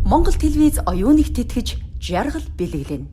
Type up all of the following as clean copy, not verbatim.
Монгол телевиз оюуныг тэтгэж жаргал бэлэглэнэ.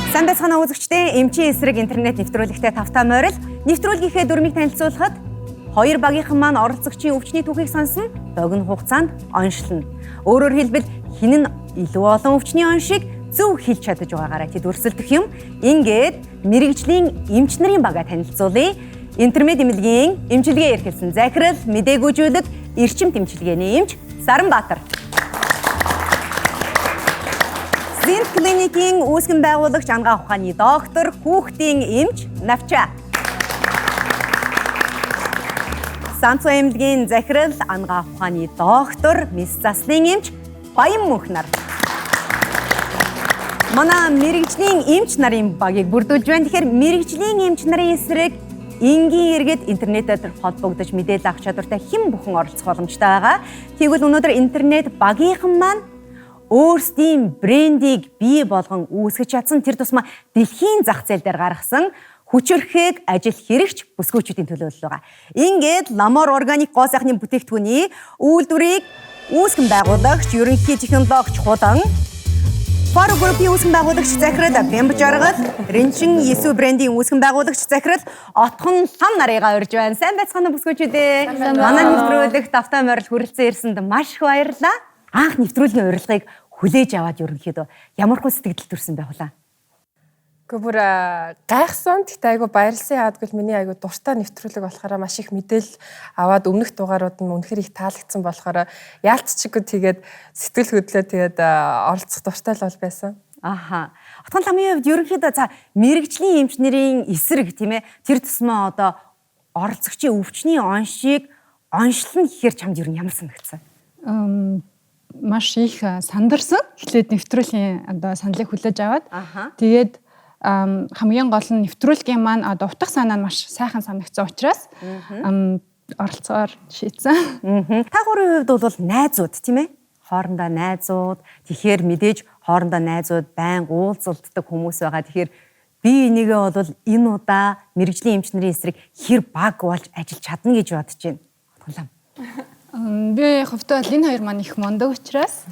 Сайн байцгаана уу үзэгчдээ, эмчийн эсрэг интернет нэвтрүүлэгтээ тавтаа морил нэвтрүүлгийнхээ дүрмийг танилцуулахад хоёр багийнхан маань оролцогчийн өвчний түүхийг сонсон богино хугацаанд оншилно. Өөрөөр хэлбэл хэн нь илүү олон өвчний оншийг зөв хэлж чадаж байгаагаараа тэд өрсөлдөх юм. Ингээд мэрэгжлийн эмч нарын багаа танилцуулъя. Интернет эмнэлгийн эмчилгээ эрхэлсэн захирал, мэдээгүйжүүлэг, эрчим тэмчилгээний эмч Саранбаатар. Зинт клиникийн үүсгэн байгуулагч ангаа ухааны доктор, хүүхдийн эмч Навча. Санцо эмнэлгийн захирал, ангаа ухааны доктор, мис заслын эмч Баян Мөнхнар. Манай мэрэгжлийн эмч нарын багийг бүрдүүлж байна. Тэгэхээр мэрэгжлийн эмч нарын эсрэг энгийн иргэд интернетээр холбогдож мэдээлэл авах чадвартай хэн бүхэн оролцох боломжтой байгаа. Тэгвэл өнөөдөр интернет багийнхан маань өөрсдийн брендийг бий болгон үүсгэж чадсан, тэр тусмаа дэлхийн зах зээл дээр гаргасан хүчирхэг ажил хэрэгч бүсгүйчүүдийн төлөөлөл байгаа. Ингээд Ламор органик гоо сайхны бүтээгдэхүүний үйлдвэрийг үүсгэн байгуулагч, ерөнхий технологич Худан, Фаро группийн үүсгэн байгуулагч захирал Бямб Жаргал, Ренчин Есү брендийн үүсгэн байгуулагч захирал Отхон Лам нарыгаа урьж байна. Сайн байцгаана бүсгүйчүүдээ. Манай нэвтрүүлэгт автаа морил хүрэлцэн ирсэнд маш их баярлалаа. Анх нэвтрүүлгийн урилгыг хүлээж аваад ерөнхийдөө ямар хөө сэтгэл төрсэн байх вэ? Бүр гайхсан. Тэгтээ айгу баярлсан. Яагтвэл миний айгу дуртай нэвтрүүлэг болохоор маш их мэдээлэл аваад өмнөх дугаарууд нь үнэхээр их таалагдсан болохоор яалтчгүй тэгээд сэтгэл хөдлөө тэгээд оролцох дуртай л бол байсан. Аха. Отхон ламын хувьд ерөнхийдөө за мэрэгжлийн эмч нарын эсрэг тийм ээ тэр тусмаа одоо оролцогчийн өвчний оншийг оншлно гэхээр чамд ер нь ямар санагдсан? Маш их сандарсан. Эхлээд нэвтрүүлгийн одоо саналыг хүлээж аваад тэгээд хамгийн гол нь нэвтрүүлгийн маань одоо утга санаа нь маш сайхан санагдсан учраас оролцоор шийдсэн. Та гурийн хувьд бол найзууд тийм ээ? Хоорондоо найзууд. Тэгэхээр мэдээж хоорондоо найзууд байн уулзалддаг хүмүүс байгаа. Тэгэхээр би энийгээ бол энэ удаа мэрэгжлийн эмч нарын эсрэг хэр баг болж ажиллаж чадна гэж бодож байна. Отхон. Би хувьдаа энэ хоёр маань их мондог учраас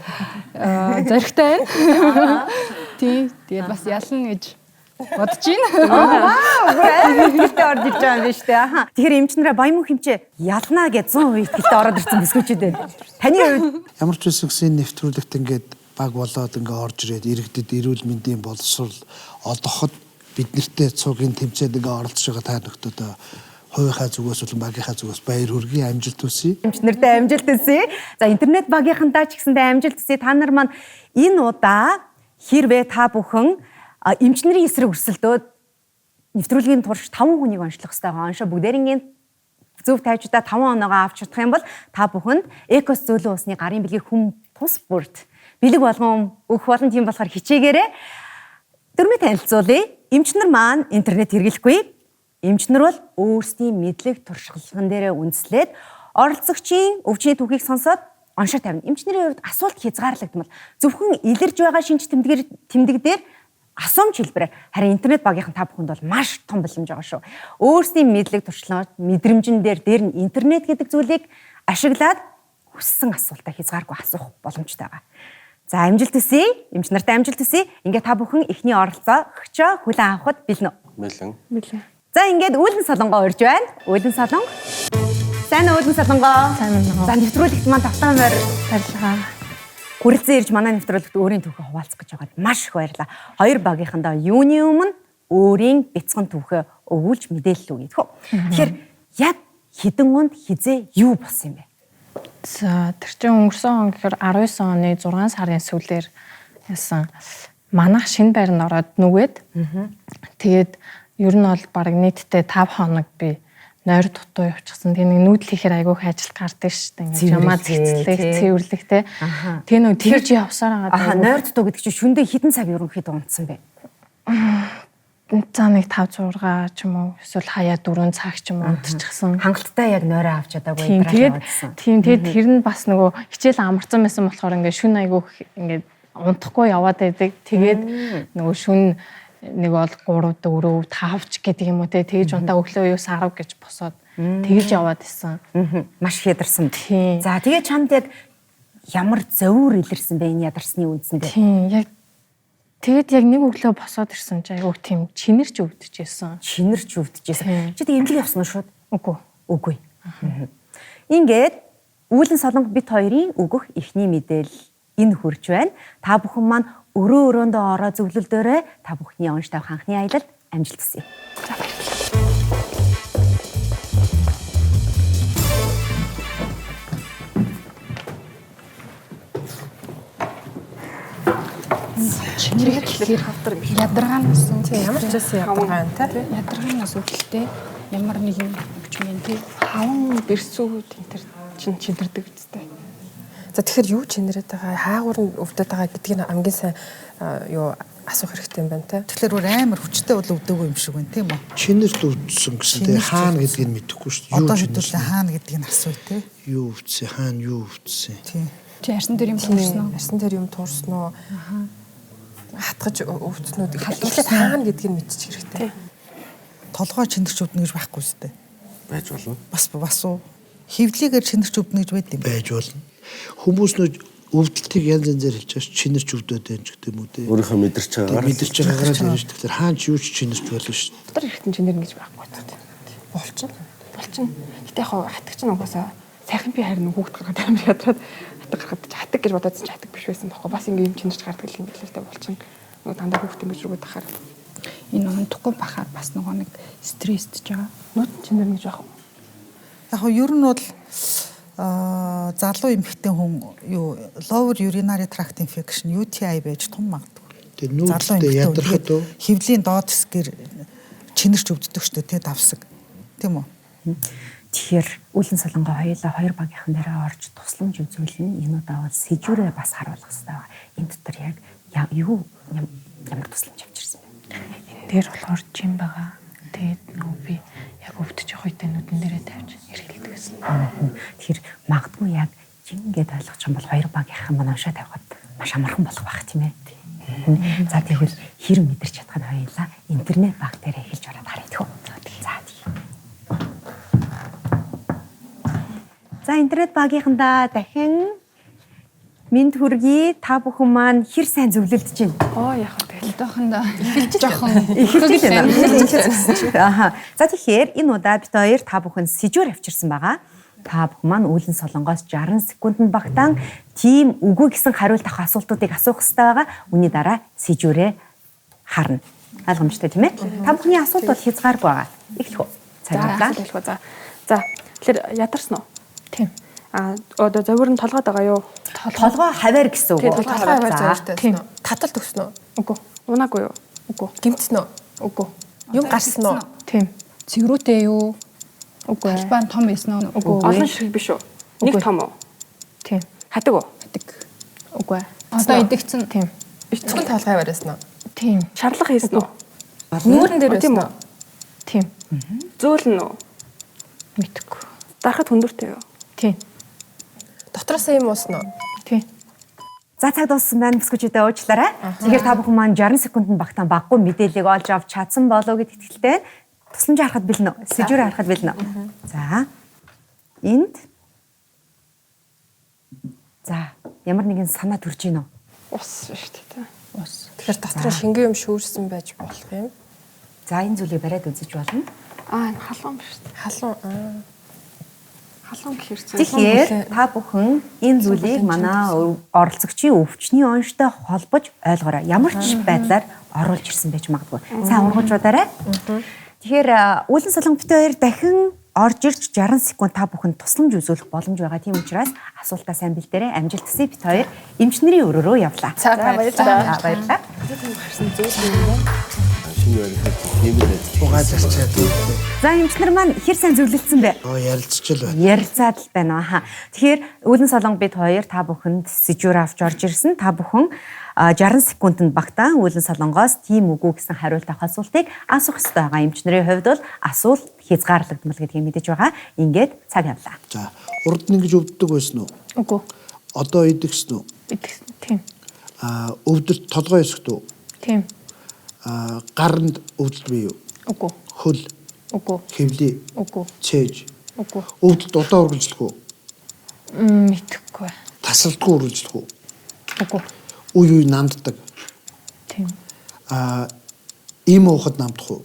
зоригтой байна. Тэгээд бас ялна гэж бодож байна. Ихтэй орж иж байгаа юм биш үү? Тэгэхээр эмч нараа Баян Мөнх эмчээ ялнаа гэж 100% ихтэй ороод ирсэн бүсгүйчүүдээ. Таны хувьд ямар ч үсгсэн нэвтрүүлэгт ингээд баг болоод ингээд орж ирээд иргэдэд эрүүл мэндийн боловсрол олгоход бид нартэй цугийн тэмцээд ингээд оролцож байгаа та нөхдөө хувийнхаа зүгээс болон багийнхаа зүгээс баяр хүргэе, амжилт хүсье. Эмч нартай амжилт хүсье. За интернет багийнхантаа ч гэсэндээ амжилт хүсье. Та нар маань энэ удаа хэрвээ та бүхэн эмч нарын эсрэг өрсөлдөөд нэвтрүүлгийн турш 5 хүнийг онцлох хэрэгтэй байгаа. Оншоо бүгдээрингийн зөв тавьчдаа 5 оноогоо авч чадах юм бол та бүхэнд Экос зөөлөн усны гарын бэлгийн хүм тус бүрт бэлэг болгон өгөх болон тийм болохоор хичээгээрэй. Дөрмөд танилцуулъя. Эмч нар маань интернет хэрэглэхгүй. Эмч нар бол өөрсдийн мэдлэг туршлаган дээрээ үндэслээд оролцогчийн өвчний түүхийг сонсоод оншоо тавина. Эмч нарын хувьд асуулт хязгаарлагдмал зөвхөн илэрж байгаа шинж тэмдэг дээр асуумж хэлбэрээр харин интернет багийнхан та бүхэнд бол маш том боломж байгаа шүү. Өөрсдийн мэдлэг туршлага, мэдрэмжэн дээр нь интернет гэдэг зүйлийг ашиглаад хүссэн асуултаа хязгааргүй асуух боломжтой байгаа. За амжилт хүсье. Эмч нартай амжилт хүсье. Ингээ та бүхэн эхний оролцоогчоо хүлээн авахд бэлэн үү? Бэлэн. За ингээд Үүлэн Солонгоо урьж байна. Үүлэн Солонго. Сайн уу Үүлэн Солонгоо? Сайн байна. За нэвтрүүлэгт маань тавтаа баярлалаа. Хүрэлцэн ирж манай нэвтрүүлэгт өөрийн түүхээ хуваалцах гэж байгаад маш их баярлалаа. Хоёр багийнхандаа юуны өмнө өөрийн бяцхан түүхээ өгүүлж мэдээлэл өгье. Тэгэхээр яг хэдэн онд хизээ юу болсон юм бэ? За тэр чинь өнгөрсөн он гэхээр 19 оны 6 сарын сүүлээр яасан манайх шинэ байранд ороод нүгээд тэгээд ер нь бол баг нийтдээ 5 хоног би нойр дутуу явчихсан. Тэгээ нэг нүүдэл хийхээр айгүйх ажил гардаг шүү дээ. Ингээд ямаа зэгцлэх, цэвэрлэх те. Тэгээ нөө тэрж явсаар байгаа. Нойр дутуу гэдэг чинь шүндээ хэдэн цаг ерөнхийдөө унтсан бэ? За нэг 5 6 ч юм уу эсвэл хаяа 4 цаг ч юм уу унтчихсан. Хангалттай яг нойроо авч чадаагүй Тийм браш тэгээд тэгээд тэр нь бас нөгөө хичээл амарсан байсан болохоор ингээд шүн айгуу ингээд унтахгүй яваад байдаг. Тэгээд нөгөө шүн нэг бол 3 4 5 ч гэдэг юм уу те тэгж унтаа өглөө юу 10 гэж босоод тэгж яваад исэн. Маш хядарсан. Тийм. За тэгээ чамд яг ямар зовөр илэрсэн бэ энэ ядарсны үндсэндээ? Тийм яг тэгээд яг нэг өглөө босоод ирсэн чи айгуу тийм чинэрч өвдөжсэн. Шинэрч өвдөжсэн. Чи тэг эмнэлэг явсан уу шууд? Үгүй. Ингээд үүлэн солонго бит хоёрын өгөх эхний мэдээлэл энэ хурж байна. Та бүхэн маань өрөөндөө ороо зөвлөлдөөрэй. Та бүхний онш тавих анхны аялалд амжилт хүсье. Чинэрэг гэхлээр ядаргаанаас Тийм ямар ч байсан ядаргаа юм те. ядаргаанаас үүдэлтэй ямар нэгэн өвчмөн тий. Хаван бэрсүү тентэр чинэрдэг үстэй. За тэгэхээр юу чинэрэд байгаа хаагуур нь өвдөд байгаа гэдгийг хамгийн сайн юу асуух хэрэгтэй юм байна те. Тэгэхээр өөр амар хүчтэй бол өвдөөгүй юм шиг байна тийм үү? Чинэрт өвдсөн гэсэн тэгээ хаана гэдгийг нь мэдэхгүй шүү дээ. Одоо хэдүүлээ хаана гэдгийг нь асууя те. Юу өвдсөн, хаана юу өвдсөн. Тийм. Чи арсан дээр юм туурсан уу? Арсан дээр юм туурсан уу? Хатгаж өвдсөн үү? Эхлээд хаана гэдгийг мэдчих хэрэгтэй. Толгой чинэрч өвднө гэж байхгүй үстэй. Байж болно. Бас уу. Хөвлөгээр чинэрч өвднө гэж байд юм. Байж болно. Хүмүүс нөө өвдөлтийг янз янзаар хэлж байгаа чинэрч өвдөд байх гэдэг юм уу те. Өөрийнхөө мэдэрч байгаагаар мэдэрч байгаагаар тэгж тэгэхээр хаан ч юу ч чинэрч болно шүү дээ. Дотор хэрэгтэн чинэр ингэж байхгүй байна. Болчин. Гэтэ яг хатгч нь угаасаа сайхан би харин хүүхд гаргаад амар ядраад хатаг гэж бодоодсэн ч хатаг биш байсан байхгүй. Бас ингээм чинэрч гардаг юм билээ тэ болчин. Нөгөө дандаа хүүхд ингэж рүүгээ тахаар. Энэ унтахгүй бахаар бас нөгөө нэг стрессдж байгаа. Нүд чинэр гэж байх юм. Яг нь ер нь бол залуу эмэгтэй хүн юу lower urinary tract infection UTI байж тун магадгүй. Тэгээ нүүдэлтэй ядрахад уу? Хөвлийн доод хэсгээр чинэрч өвддөг шүү дээ те давсаг. Тийм үү? Тэгэхээр үүлэн солонго хоёулаа хоёр багийнхан дээрээ орж тусламж үзүүлнэ. Энэ удаа бол сэжүүрээ бас харуулах хэрэгтэй байна. Энэ дотор яг ямар тусламж авчирсан бэ? Энэ дээр болохоор жим байгаа. Тэгээд нөгөө би яг өвдөж явах үедээ нүдэн дээрээ тавьж эргэлдэг гэсэн. Тэгэхээр магадгүй яг жингээд ойлгож юм бол хоёр багийнхан маань оншоо тавихад маш амархан болох байх тийм ээ. За тэгвэл хэр мэдэрч чадах нь хоёулаа интернет баг дээр эхэлж ороод харъя тэхүү. За тийм. За интернет багийнхандаа дахин мэд хүргэе. Та бүхэн маань хэр сайн зөвлөлдөж байна. Яг тэгэл. Одоохондоо жоохон Эхэлж байна. Аха. За тэгэхээр энэ удаа бит хоёр та бүхэн сэжүүр авчирсан байгаа. Та бүхэн маань үүлэн солонгоос 60 секундэд багтаан тийм үгүй гэсэн хариулт авах асуултуудыг асуух хэрэгтэй байгаа. Үүний дараа сэжүүрээ харна. Ойлгомжтой тийм ээ? Та бүхний асуулт бол хязгааргүй байгаа. Эхлэх үү? За. Тэгэхээр ядарсан уу? Тийм. Одоо зовир нь толгойд байгаа юу? Толгой хаваар гэсэн үг. Толгой хаваар зовиртай Тийм. байсан уу? Таталт өгсөн үү? Үгүй. Унаагүй юу? Үгүй. Гимтсэн үү? Үгүй. Юм гарсан уу? Тийм. цэгрүүтэй юу? Үгүй. Талбай нь том байсан уу? Үгүй. Олон ширхэг биш үү? Нэг том уу? Тийм. Хатаг уу? Үгүй. Одоо идэгцэн. Тийм. Биш зөвхөн толгой хаваар байсан уу? Тийм. Шарлах хийсэн үү? Нүүрэн дээр байсан уу? Тийм. Зөөлн үү? Мэдгүй. Дарахад хүндүртэй юу? Тийм. Дотроосоо юм уусан уу? Тийм. За цаг дууссан байна. Бүсгүйчдээ уучлаарай. Тэгэхээр та бүхэн маань 60 секундэд багтаан баггүй мэдээллийг олж авч чадсан болов уу гэдэгт итгэлтэй. Тусламж харахад бэлэн үү? Сэжүүр харахад бэлэн үү? За. Энд. За, ямар нэгэн санаа төрж гин үү? Ус шүү дээ. Ус. Тэгэхээр дотроо шингэн юм шүүрсэн байж болох юм. За, энэ зүйлийг бариад үзэж болно. Энэ халуун биш үү? Халуун. Халуун гэхэр чинь. Тэгэхээр та бүхэн энэ зүйлийг манай оролцогчийн өвчний онштой холбож ойлгоорой. Ямар ч байдлаар оруулж ирсэн байж магадгүй. Сайн ургаж удаарай. Тэгэхээр үүлэн солонго бит хоёр дахин орж ирж 60 секунд та бүхэнд тусламж үзүүлэх боломж байгаа. Тийм учраас асуултаа сайн бэлдээрэй. Амжилт хүсье. Бит хоёр эмчнэрийн өрөө рүү явлаа. За баярлалаа. Баярлалаа. шинэ барихад тийм л байж. Угааж арчаад үү. За эмчнэр маань хэр сайн зөвлөлдсөн бэ? Ярилцчихл байна. Ярилцаад л байна аа. Тэгэхээр үүлэн солонго бид хоёр та бүхэнд сэжүүр авч орж ирсэн. Та бүхэн 60 секундэд багтаан үүлэн солонгоос тийм үгүй гэсэн хариулт авах асуултыг асуух ёстой байгаа. Эмчнэрийн хувьд бол асуулт хязгаарлагдмал гэдгийг мэдэж байгаа. Ингээд цаг явлаа. За урд нь ингэж өвддөг байсан уу? Үгүй. Одоо идэгсэн үү? Идэгсэн. Тийм. Өвдөрт толгой эсэхт үү? Тийм. Гаранд өвдөлт бий юу? Үгүй. Хөл, Үгүй. хэвлээ, Үгүй. цээж. Үгүй. Өвдөлт удаа үргэлжлэх үү? Мэдхгүй. Тасралтгүй үргэлжлэх үү? Үгүй. Үе үе намддаг. Тийм. Им уухад намдах уу?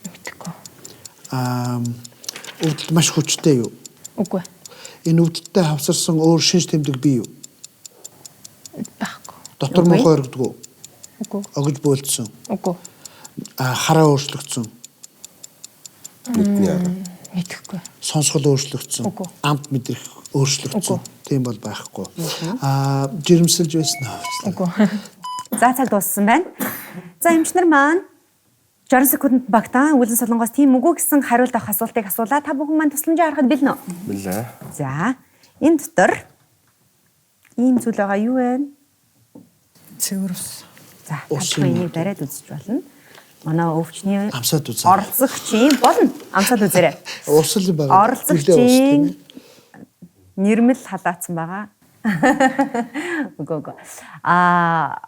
Мэдхгүй. Өвдөлт маш хүчтэй юу? Үгүй. Энэ өвдөлтөд хавсарсан өөр шинж тэмдэг бий юу? Байхгүй. Дотор мохоо өргөдөг үү? Үгүй. Огж бөөлдсөн. Үгүй. Хараа өөрчлөгдсөн. Бидний арга. Мэдхгүй. Сонсгол өөрчлөгдсөн. Үгүй. Амт мэдрэх өөрчлөгдсөн. Үгүй. Тийм бол байхгүй. Жирэмсэлж байсан уу? Үгүй. За цаг дууссан байна. За эмчнэр маань 60 секундэд багтаан үүлэн солонгоос тийм үгүй гэсэн хариулт авах асуултыг асуулаа. Та бүхэн маань тусламжаа харахад бэлнэ үү? Билээ. За энэ дотор ийм зүйл байгаа юу вэ? Цэвэрс. За та бүхэн энийг бариад үзэж болно. Манай өвчний Амсаад үзээ. оролцогчийн болно. Амсаад үзээрэй. Уусал байгаа. Оролцогчийн нэрмэл халаацсан байгаа. Үгүй.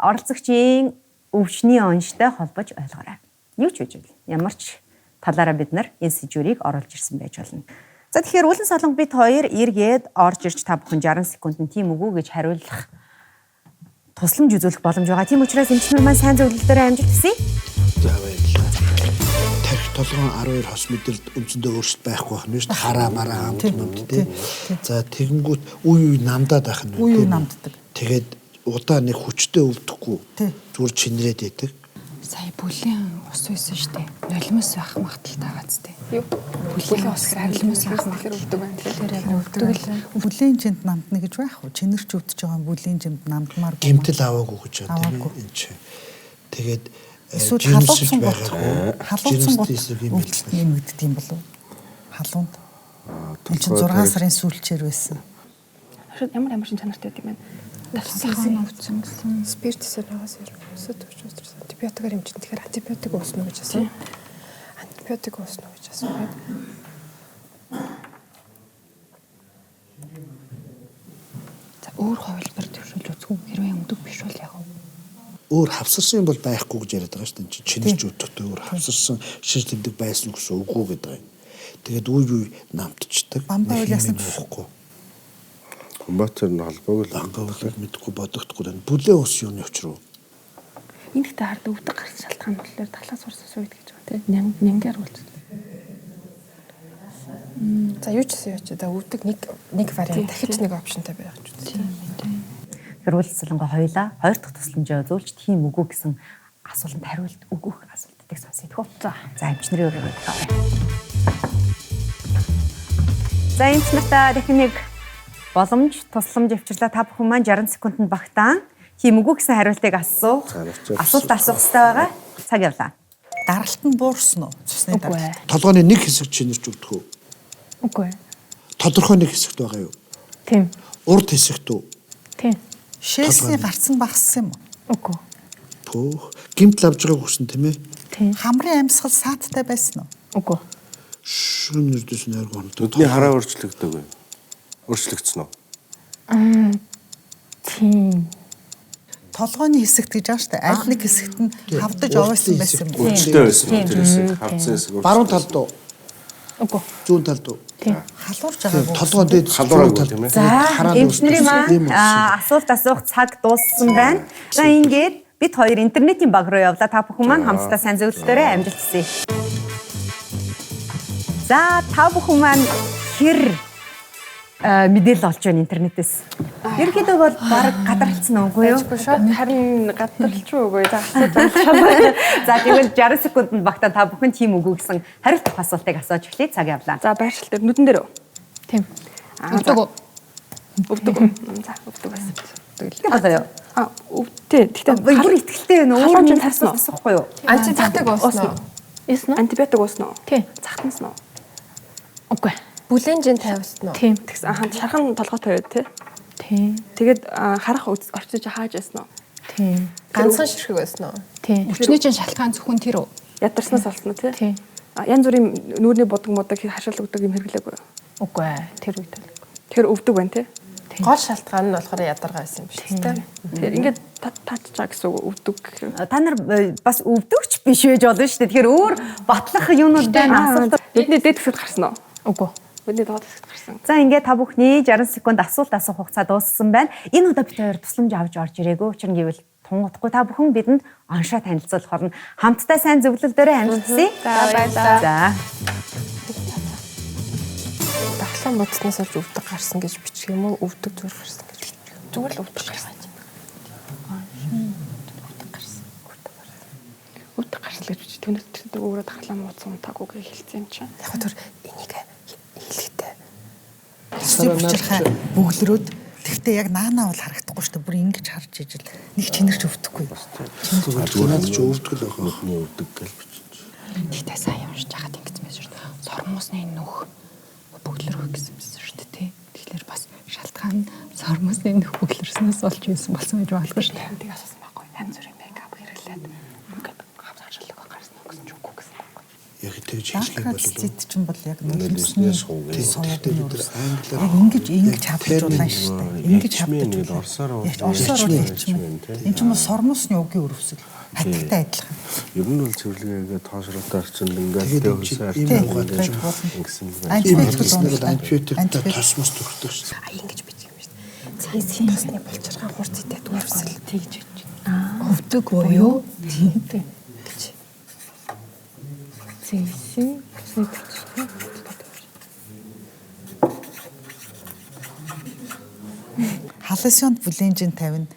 Оролцогчийн өвчний онцтой холбож ойлгоорой. Юу ч үгүй. Ямар ч талаараа бид нар энэ сэжвэрийг оруулж ирсэн байж болно. За тэгэхээр үүлэн солонго бит хоёр эргээд орж ирж та бүхэн 60 секундэд тийм үгүй гэж хариулах тусламж үзүүлэх боломж байгаа. Тийм учраас эмчнэр маань сайн зөвлөлтөөрөө амжилт хүсье. За баярлалаа. Тарих толгойн 12 хос мэдэрд үндсэндээ өөрчлөлт байхгүй байх нь шүү дээ. Хараа мараа амт намт тий. За тэгэнгүүт үе үе намдаад байх нь. Үе үе намддаг. Тэгээд удаа нэг хүчтэй өвдөхгүй. Зүгээр чинрээд идэг. Сая бүлийн ус үйсэн штэ. Нулимс байх магадaltaй байгаа зү. Юу? Бүлийн ус нулимс байх гэхээр өвдөг байна. Тэр өвдөг л Бүлийн жимд намдна гэж байх уу? Чинэрч өвдөж байгаа бүлийн жимд намдмаар Гэмтэл аваагүй гэж байна. Энэ чи. Тэгээд эсвэл халуурсан гот өвдөлт нэмэгддэг юм болов уу? Халуунд. Энэ чинь 6 сарын сүүлчээр байсан. Ямар шин чанартай гэдэг юм бэ? тассан өвчин гэсэн. Спиртсээр байгаас ерөөсөө төрж үзсэн. Антибиотикаар хэмжин тэгэхээр антибиотик ууснаа гэж асуув. Антибиотик ууснаа гэж асуув. За өөр хувилбар төвшүүлж үзгүй хэрвээ өмдөг биш бол яг өөр хавсарсан юм бол байхгүй гэж яриад байгаа шүү дээ. Чинэрч өдөртөө өөр хавсарсан шинж тэмдэг байсан гэсэн үгүй гэдэг юм. Тэгээд үе үе намтчдаг. Бамбай уул ясна болохгүй. Комбатер нь холбоог л ангаалал мэдхгүй бодогдохгүй байна. Бүлээн ус юуны учруу? Энэ ихтэй хард өвдөг гарсан шалтгаан болохоор талаас урсаас үед гэж байна тийм. Нянгаар уулз. За юу ч гэсэн юу ч да өвдөг нэг вариант дахиж нэг опшнтай байх гэж үзсэн. Хөрвөл солонго хоёлаа хоёр дахь тусламжаа зөвлж тийм үгүй гэсэн асуултанд хариулт өгөх асуултыг сонсъё тхүү. За эмчнэрийн өрөө байна. За эмчнэртээ техник боломж тусламж авчирлаа та бүхэн маань 60 секундэд багтаан тийм үгүй гэсэн хариултыг асуух. Асуулт асуух хэрэгтэй байгаа. Цаг явлаа. Даралт нь буурсан уу? Цусны даралт. Толгойн нэг хэсэг чинэрч өгдөг үү? Үгүй. Тодорхой нэг хэсэгт байгаа юу? Тийм. Урд хэсэгт үү? Тийм. Шээсний гарц нь багассан юм уу? Үгүй. Пөө гимтэл авж байгааг хүсэн тийм ээ? Тийм. Хамрын амьсгал сааттай байсан уу? Үгүй. Шүн нэрдэс нэр гондог. Нүдний хараа өөрчлөгдөв үү? Өөрчлөгдсөн үү? Тийм. Толгойн хэсэгт гэж байгаа шүү дээ. Аль нэг хэсэгт нь хавдаж овоосон байсан юм. Өөрчлөлтөө байсан үү? Тэр хэсэг хавцсан хэсэг. Баруун талд уу? Үгүй. Зүүн талд уу? Тийм. Халуурж байгаа. Толгойн дээд халуураагүй тийм ээ. За эмчнэрийн маань асуулт асуух цаг дууссан байна. За ингээд бид хоёр интернетийн баг руу явлаа. Та бүхэн маань хамтдаа сайн зөвлөлтөөрөө амжилт хүсье. За та бүхэн маань хэр мэдээлэл олж байна интернетээс. Ерөнхийдөө бол баг гадарлцсан үгүй юу? Харин гадарлчгүй үгүй. За асуудал. За тэгвэл 60 секундэд багтаа та бүхэн тийм үгүй гэсэн хариулт асуултыг асууж эхлэе. Цаг явлаа. За байршил дээр нүдэн дээр үү? Тийм. Өвдөг. За өвдөг байсан. Одоо юу? Өвдөө. Тэгтээ бүр ихтэй байна. Өөр Халуун нэг чинь асуулт асуухгүй юу? антибиотик ууснаа. Ясно? Антибиотик ууснаа. Тийм. Захтанснаа. Үгүй. Бүлийн жин тавьсан уу? Тийм. Тэгсэн шархан толгойтой юу те? Тийм. Тэгээд харах орчиж хааж яасан уу? Ганцхан ширхэг байсан уу? Тийм. Өчнөө чинь шалтгаан зөвхөн тэр үү? Ядарснаас болсон уу тий? Тийм. Янз бүрийн нүүрний бодог хашаал өгдөг юм хэрэглээгүй. Үгүй ээ. Тэр үед л. Тэр өвдөг байна тий? Гол шалтгаан нь болохоор ядаргаа байсан юм шиг тий. Тэр ингээд таачаа гэсэн үг өвдөг. Та нар бас өвдөгч биш байж болно шүү дээ. Тэгэхээр өөр батлах юмнууд байна. Асуулт. Бидний дээд хэсэгт гарсан уу? Үгүй. Бидний доод хэсэгт гарсан. За ингээд та бүхний 60 секунд асуулт асуух хугацаа дууссан байна. Энэ удаа бид хоёр тусламж авч орж ирээгүй. Учир нь гэвэл тунгуудахгүй та бүхэн бидэнд оншоо танилцуулах болно. Хамтдаа сайн зөвлөлөөрөө амжилтсая. За баярлалаа. За. Дахлан бодсноос олж өвдөг гарсан гэж бичих юм уу? Өвдөг зүгээр гарсан гэж. Зүгээр л өвдөг гарсан. Өвдөг гарсан гэж бич. Түүнээс тэр өөрөө дахлаа мууцсан таагүй гэж хэлсэн юм чинь. Яг тэр энийг хэлэхдээ Төсний булчирхай бөглөрөөд тэгтээ яг наанаа бол харагдахгүй шүү дээ. Бүр ингэж харж ижил нэг чинэрч өвдөхгүй. Зүгээр ч өвдгөл байгаа. Өвдөг гэж бичиж. Тэгтээ сайн уншиж байгаад ингэж байсан шүү дээ. Сормосны нүх бөглөрөх гэсэн байсан шүү дээ тий. Тэгэхээр бас шалтгаан нь сормосны нүх бөглөрснөөс болж байсан болсон гэж бодлоо шүү дээ. Тийг асуусан байхгүй. Янз бүрийн мейкап хэрэглээд ингээд хавцаарчлага гарсан уу гэсэн ч үгүй гэсэн байхгүй. Яг тэгж хэлэх юм бол Цэд чинь бол яг Нэлээсний нүхний сууг. тэгтээ бид нар англиар яг ингэж хавчруулна шүү дээ. Ингэж Хавтаж хавтаж орсоор орсоор энэ ч юм уу сормосны үгийн өрөвсөл хатагтай адилхан. Ер нь бол цэвэрлэгээ тоошролтой орчинд ингээд тэгээд төвсөөр гэсэн антибиотиктэй тосмос төрдөг шүү. ингэж бичих юм шүү дээ. Цэсийн тосны булчирхай хурц идэт өрөвсөл тэгж гэж. Өвдөг буюу тийм гэж. Цэсийн тосны булчирхай. Халасионд бүлэнжин 50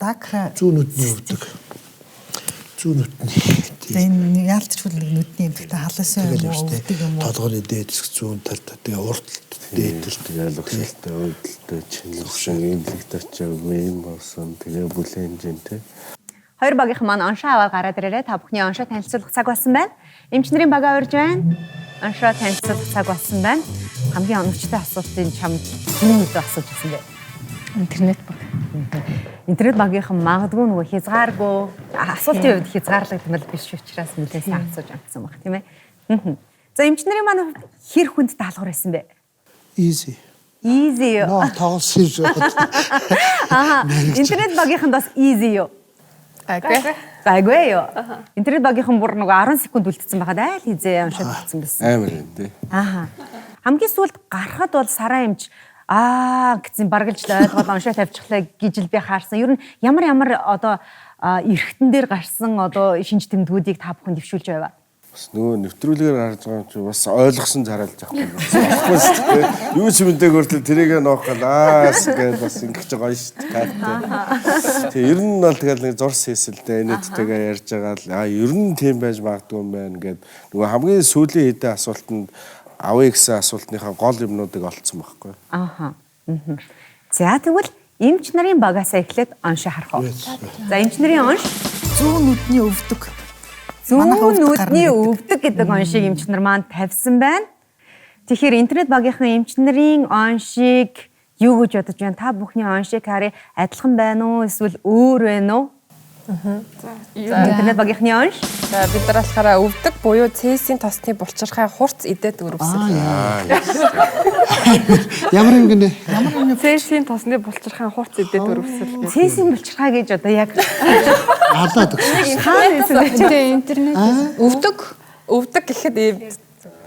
дакра Зүүн нүдний өвдөг. Зүүн нүдний. энэ яалтч бүл нүдний эмгтэй халасион Тэгэл юм уу шүү өвдөг юм уу? толгойн дээд хэсэг зүүн талд тэгээ урд дээд тэгэл өгсөлтөө өвдөлтөө чингэршин имлэгт очиагүй юм болсон. Тэгээ бүлэнжин те. Хоёр багийнхан маань оншоо аваад гараад ирээрээ та бүхний оншоо танилцуулах цаг болсон байна. Эмчнэрийн бага урьж байна. Оншоо танилцуулах цаг болсон байна. Хамгийн оновчтой асуултын чамд хэний мэдээ асууж ирсэн бэ? Интернет баг. Интернет багийнхан магадгүй нөгөө хязгааргүй асуултын хувьд хязгаарлагдмал биш учраас нэлээд сайн асууж амтсан баг тийм ээ. За эмчнэрийн маань хэр хүнд даалгавар байсан бэ? easy. Easy юу? Ноо тоглосон шүү. Аа, интернет багийнхан бас easy юу? Гайгүй юу? Интернет багийнхан бүр нөгөө 10 секунд үлдсэн байгаад айл хизээ уншаад болсон байсан. Амар юм те. Аа. Хамгийн сүүлд гарахад бол сараа эмч гэсэн баргалж ойлгоод оншоо тавьчихлаа гэж л би хаарсан. Ер нь ямар одоо эргэтэн дээр гарсан одоо шинж тэмдгүүдийг та бүхэн дэвшүүлж байваа. Бас нөгөө нэвтрүүлгээр харж байгаа юм чи бас ойлгосон зараалж авахгүй. Баггүй шүү дээ. Юу ч мэдээ хүртэл тэрийг нөөх галаас гэж бас ингэж байгаа шүү дээ. Тэгээ ер нь бол тэгэл нэг зурс хийсэлтэй энэттэйгээ ярьж байгаа л ер нь тийм байж магадгүй юм байна гэд нөгөө хамгийн сүүлийн хэдэн асуултанд авъя гэсэн асуултныхаа гол юмнуудыг олцсон байхгүй. Ааха. За тэгвэл эмч нарын багаас эхлээд оншоо харах уу. За эмч нарын онш Зүүн нүдний өвдөг. зүүн нүдний өвдөг гэдэг оншийг эмч нар маань тавьсан байна. Тэгэхээр интернет багийнхан эмч нарын оншийг юу гэж бодож байна? Та бүхний оншийг харъя. Адилхан байна уу? Эсвэл өөр байна уу? Интернет багийнхны онш. За бид нар болохоор өвдөг буюу цэсийн тосны булчирхай хурц идэт өрөвсөл. Ямар юм гинэ? Цэсийн тосны булчирхай хурц идэт өрөвсөл. Цэсийн булчирхай гэж одоо яг Алаад өгсөн. хаана байсан бэ? Тэгээ интернет Өвдөг гэхэд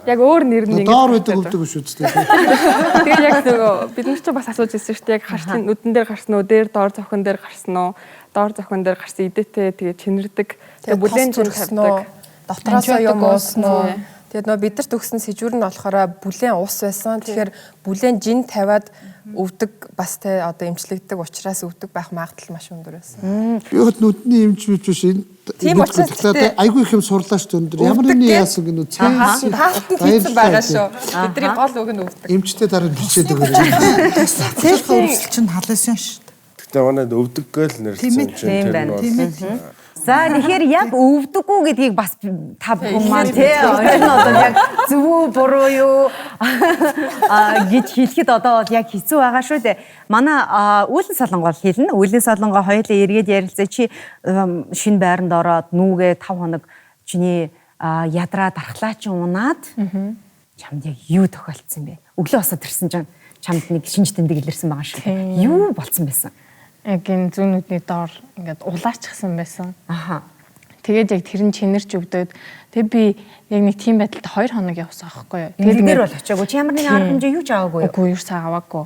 Яг өөр нэр нь Доор байдаг өвдөг биш үү? Тэгээд яг нөгөө бид нар ч бас асууж ирсэн шүү дээ. Яг харцын нүдэн дээр гарсан уу, дээр доор зохион дээр гарсан уу? Доор зохион дээр гарсан идэтэй тэгээд чинэрдэг. Тэгээд бүлээн чинь тавьдаг. дотроос юм уусан уу? Тэгээд нөө бидэрт өгсөн сэжүүр нь болохоор бүлээн ус байсан. Тэгэхээр бүлээн жин тавиад өвдөг бас те одоо эмчлэгддэг учраас өвдөг байх магадлал маш өндөр байсан. Би хот нүдний эмч биш энэ. Тийм учраас айгүй их юм сурлаа шүү өндөр. Ямар нэг яасан гэнэ үү? Таалтанд хийсэн байгаа шүү. Бидний гол үг нь өвдөг. Эмчтэй дараа бичээд өгööray. Цэсийн өрөвсөл чинь халасан шүү. Гэтэ манайд өвдөггүй л нэрлсэн чинь тэр нь. За тэгэхээр яг өвдөггүй гэдгийг бас та бүхэн маань тий энэ одоо яг зөв үү буруу юу гэж хэлэхэд одоо яг хэцүү байгаа шүү дээ. Манай Үүлэн Солонгоо хэлнэ. Үүлэн Солонгоо хоёулаа эргээд ярилцээ чи шинэ байранд ороод нүүгээ 5 хоног чиний ядраа дархлаа чи унаад чамд яг юу тохиолдсон бэ? Өглөө босоод ирсэн чинь чамд нэг шинж тэмдэг илэрсэн байгаа шүү. Юу болсон байсан? Яг энэ зүүнүүдний доор ингээд улаачсан байсан. Аха. Тэгээд яг тэр нь чинэрч өвдөд. Тэгээд би яг нэг тийм байдалд 2 хоног явсан аахгүй юу. Тэгээд нэр бол очиагүй. Чи ямар нэгэн арга хэмжээ юу ч аваагүй юу? Үгүй юу аваагүй.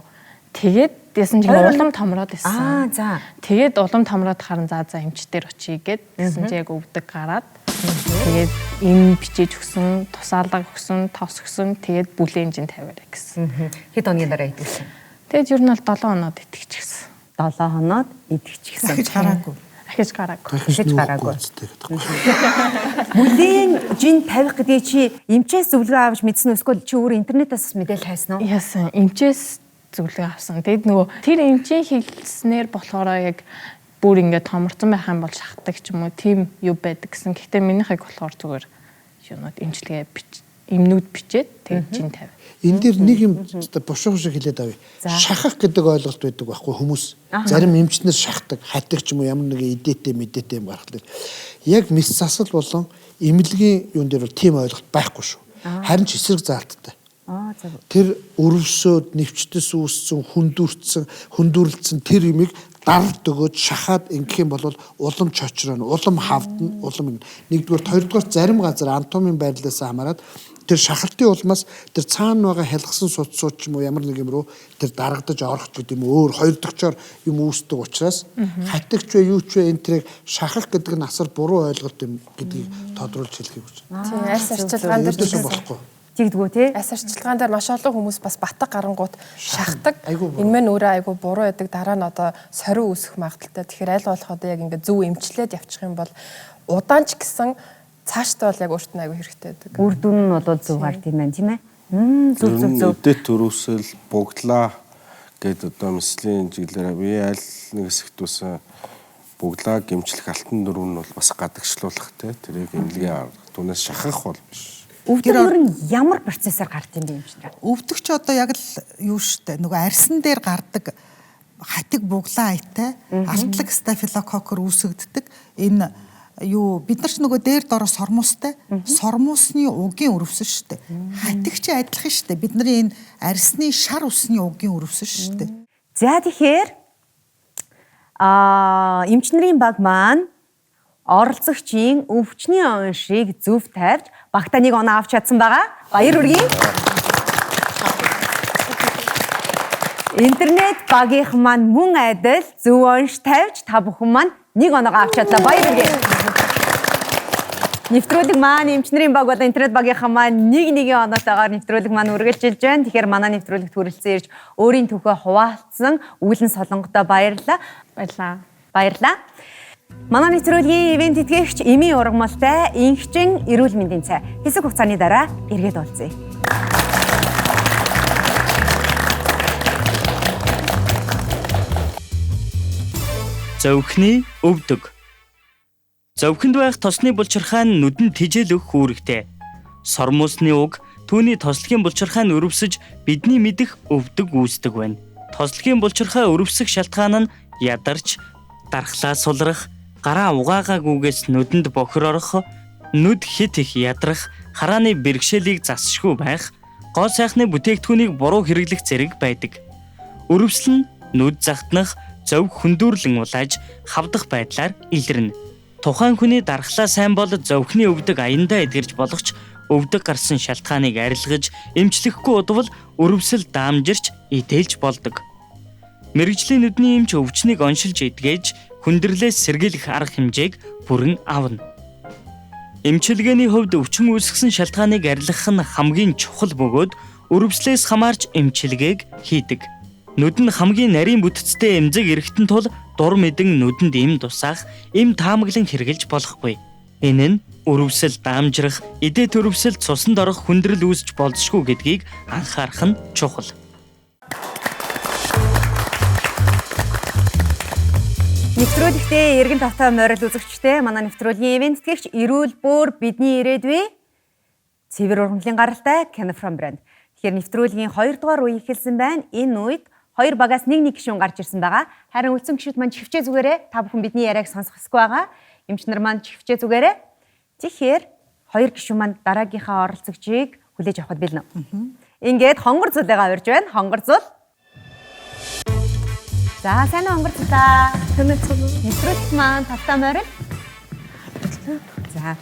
Тэгээд ясан чинь улам томроод байсан. За. Тэгээд улам томроод харан за эмчтэр очие гэд гэсэн чи яг өвдөг гараад. Тэгээд эм бичиж өгсөн, тусаалга өгсөн, тос өгсөн. Тэгээд бүлээн жин тавиараа гэсэн. Хэд хоногийн дараа идэвсэн? Тэгээд ер нь бол 7 хоноод итгэчихсэн. 7 хоноод идэвчихсэн. Ахиж гараагүй. Ахиж гараагүй. Ахиж гараагүй. Бүлээн жин тавих гэдэг чи эмчээс зөвлөгөө авч мэдсэн үсгүй чи өөр интернетээс мэдээлэл хайсан уу? Яасан. Эмчээс зөвлөгөө авсан. Тэгээд нөгөө тэр эмчийн хэлснээр болохоор яг бүр ингээд томорцсон байх юм бол шахдаг ч юм уу тийм юу байдаг гэсэн. Гэхдээ минийхийг болохоор зүгээр юунод эмчилгээ эмнүүд бичээд тэгээд жин тавь. Энэ дээр нэг юм бушуух шиг хэлээд авъя. Шахах гэдэг ойлголт байдаг байхгүй хүмүүс. Зарим эмчнэр шахдаг, хатдаг ч юм уу ямар нэгэн идээтэй мэдээтэй юм гаргахлаа. Яг мэс засал болон эмнэлгийн юун дээр бол тийм ойлголт байхгүй шүү. Харин ч эсрэг заалттай. Тэр өрөвсөд, нэвчтэс үүссэн, хүндүрлцсэн тэр имийг даралт өгөөд шахаад ингэх юм бол улам чочроо, улам хавдна, улам нэгдүгээр, хоёрдугаар зарим газар анатомийн байрлалаас хамаарат тэр шахалтын улмаас тэр цаана байгаа хялгсан судсууд ч юм уу ямар нэг юм руу тэр дарагдаж орох гэдэг юм өөр хоёр дахьчаар юм үүсдэг учраас хатагч вэ юу ч вэ энэ тэрийг шахах гэдэг нь асар буруу ойлголт юм гэдгийг тодруулж хэлхийг хүсэж байна. Тийм аль арчилгаан дээр болохгүй. Тэгдэггүй тий. Аль арчилгаан дээр маш олон хүмүүс бас батг гарангууд шахдаг. Энэ мэн өөрөө айгу буруу байдаг. Дараа нь одоо сорин үүсэх магадaltaй. Тэгэхээр аль болох одоо яг ингээд зөв эмчлээд явчих юм бол удаанч гэсэн цааштай бол яг өөрт нь айгу хэрэгтэй байдаг. Үр дүн нь бол зөв гард юм байна тийм ээ. Зөв. Өдөрт төрөөсөл буглаа гэд одоо мэслийн чиглэлээр би аль нэг хэсэгт үсэн буглаа гэмчлэх алтан дөрөв нь бол бас гадагшлуулах те тэрийг эмнэлгийн арга түүнээс шахах бол биш. Өвдөх нь ямар процессор гард юм бэ юм чинь? Өвдөгч одоо яг л юу штэ нөгөө арьсан дээр гардаг хатиг буглаа аятай алтлаг стафилококкор үүсгэгддэг. Энэ юу бид нар ч нөгөө дээр дороо сормуустай сормуусны угийн өрөвсөн штэ. Хатигч адилхан штэ. Бидний энэ арьсны шар усны угийн өрөвсөн штэ. За тэгэхээр эмчнэрийн баг маань оролцогчийн өвчний оншийг зөв тавьж багтаа нэг оноо авч чадсан байгаа. Баяр хүргэе. Интернет багийнх маань мөн адил зөв онш тавьж та бүхэн маань нэг оноогоо авч чадлаа. Баяр хүргэе. Нэвтрүүлэг маань эмчнэрийн баг болон интернет багийнхаа маань нэг-нэгэн оноотойгоор нэвтрүүлэг маань үргэлжилж байна. Тэгэхээр манай нэвтрүүлэгт хүрэлцэн ирж өөрийн түүхээ хуваалцсан Үүлэн Солонготой баярлалаа. Баярлалаа. Манай нэвтрүүлгийн ивент тэтгэгч Эми ургамалтай инхчин эрүүл мэндийн цай хэсэг хугацааны дараа эргээд уулзъя. Зөвхний өвдөг. Зөвхөнд байх тосны булчирхай нь нүдэнд тижэл өгөх үүрэгтэй. Сормуусны уг түүний тослогийн булчирхай нь өрөвсөж бидний мэдэх өвдөг үүсдэг байна. Тослогийн булчирхай өрөвсөх шалтгаан нь ядарч, дархлаа сулрах, гараа угаагаагүйгээс нүдэнд бохир орох, нүд хит их ядрах, харааны бэрхшээлийг засшгүй байх, гоо сайхны бүтээгдэхүүнийг буруу хэрэглэх зэрэг байдаг. Өрөвсөл нь нүд загтнах, зөв хүндүрлэн улааж, хавдах байдлаар илэрнэ. Тухайн хүний дархлаа сайн бол зөвхний өвдөг аяндаа эдгэрч болох ч өвдөг гарсан шалтгааныг арилгаж, эмчлэхгүй удвал өрөвсөл даамжирч идэлж болдог. Мэргэжлийн нүдний эмч өвчнийг оншилж эдгэж, хүндрэлээс сэргийлэх арга хэмжээг бүрэн авна. Эмчилгээний хувьд өвчин үүсгэсэн шалтгааныг арилгах нь хамгийн чухал бөгөөд өрөвслээс хамаарч эмчилгээг хийдэг. Нүд нь хамгийн нарийн бүтцтэй эмзэг эрэхтэн тул дур мэдэн нүдэнд эм тусаах, эм таамаглан хэрглэж болохгүй. Энэ нь өрөвсөл даамжрах, эдээ төрөвсөлд цусанд орох хүндрэл үүсч болзошгүй гэдгийг анхаарах нь чухал. Нэвтрүүлэгтээ эргэн тавтай морил үзэгчтэй манай нэвтрүүлгийн ивент тэтгэгч эрүүл бүр бидний ирээдүй цэвэр ургамлын гаралтай Can From брэнд. Тэгэхээр нэвтрүүлгийн 2 дугаар үе эхэлсэн байна. Энэ үед 2 багаас нэг гишүүн гарч ирсэн байгаа. Харин үлцэн гишүүд маань чивчээ зүгээрээ та бүхэн бидний яриаг сонсох хэсгүй байгаа. Эмчнэр маань чивчээ зүгээрээ. Тэгэхээр 2 гишүүн маань дараагийнхаа оролцогчийг хүлээж авахд бэлнэ. Ингээд хонгор зулыгаа урьж байна. Хонгор зул. За сайн уу хонгор зулаа. Нэвтрүүлэг маань тавтай морил. За.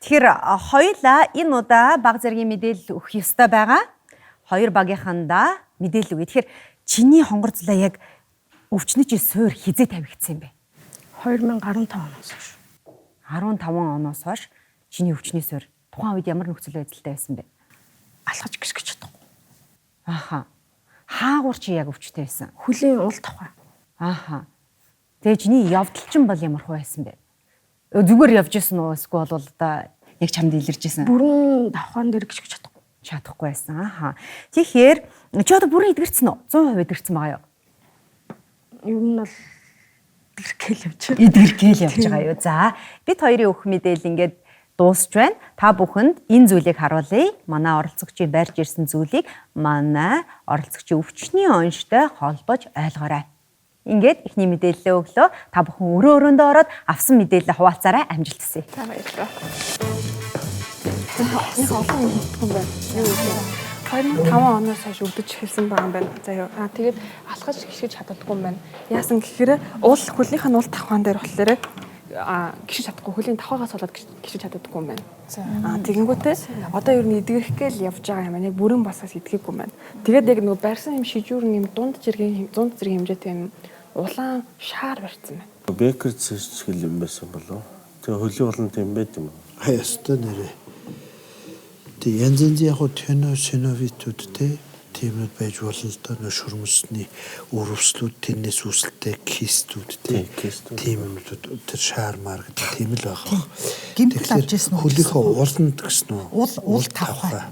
Тэгэхээр хоёулаа энэ удаа баг зэргийн мэдээлэл өгөх ёстой байгаа. 2 багийнхандаа мэдээлэл өгье. Тэгэхээр чиний хонгор зулаа яг өвчнөж суур хизээ тавигдсан юм бэ? 2015 оноос хойш. 15 оноос хойш чиний өвчний суур тухайн үед ямар нөхцөл байдалтай байсан бэ? Алхаж гисгэж чадахгүй. Ааха. Хаагур чи яг өвчтэй байсан. Хүлийн уул тавхаа. Ааха. Тэгээ чиний явдал чинь бол ямар хөө байсан бэ? Зүгээр явж исэн уу эсвэл бол одоо яг чамд илэрж исэн? Бүрэн давхаан дээр гисгэж чадахгүй. Чадахгүй байсан. Ааха. Тэгэхээр чи одоо бүрэн эдгэрсэн үү? 100% эдгэрсэн байгаа юу? Ер нь бол эдгэргээл явж байна. Эдгэргээл явж байгаа юу? За, бид хоёрын өгөх мэдээлэл ингээд дуусч байна. Та бүхэнд энэ зүйлийг харуулъя. Манай оролцогчийн барьж ирсэн зүйлийг манай оролцогчийн өвчний онцтой холбож ойлгоорой. Ингээд ихний мэдээлэлээ өглөө. Та бүхэн өрөөндөө ороод авсан мэдээлэлээ хуваалцаарай. Амжилт хүсье. За баярлалаа. Нэг олон юм хэлсэн байна. Юу вэ? 2005 оноос хойш өвдөж эхэлсэн байгаа юм байна. За юу. Тэгээд алхаж гიშгэж чаддаггүй юм байна. Яасан гэхээр хөлийнх нь уул тавхаан дээр болохоор гიშж чадахгүй, хөлийн тавхаагаас болоод гიშж чаддаггүй юм байна. Тэгэнгүүтээ одоо ер нь эдгэрэх гээл явж байгаа юм байна. Яг бүрэн басаас эдгэхгүй юм байна. Тэгээд яг нөгөө барьсан юм шижүүрэн юм дунд зэрэг хэмжээтэй юм улаан шаар барьсан байна. Бекер зэрэг юм байсан болов. Тэгээ хөлийн болон тийм байт юм. Хаястай нэрээ. Тэг янз янзын яг синовитүүд тиймүүд байж болно л доо шүрмөсний өрөвслүүд тэрнээс үүсэлтэй кистүүд тийм юмнууд тэр шаармаар гэдэг тийм л байгаа. Гимтэл авч ирсэн үү? Хөлийнхөө ууланд гэсэн үү? Уул тавхаа.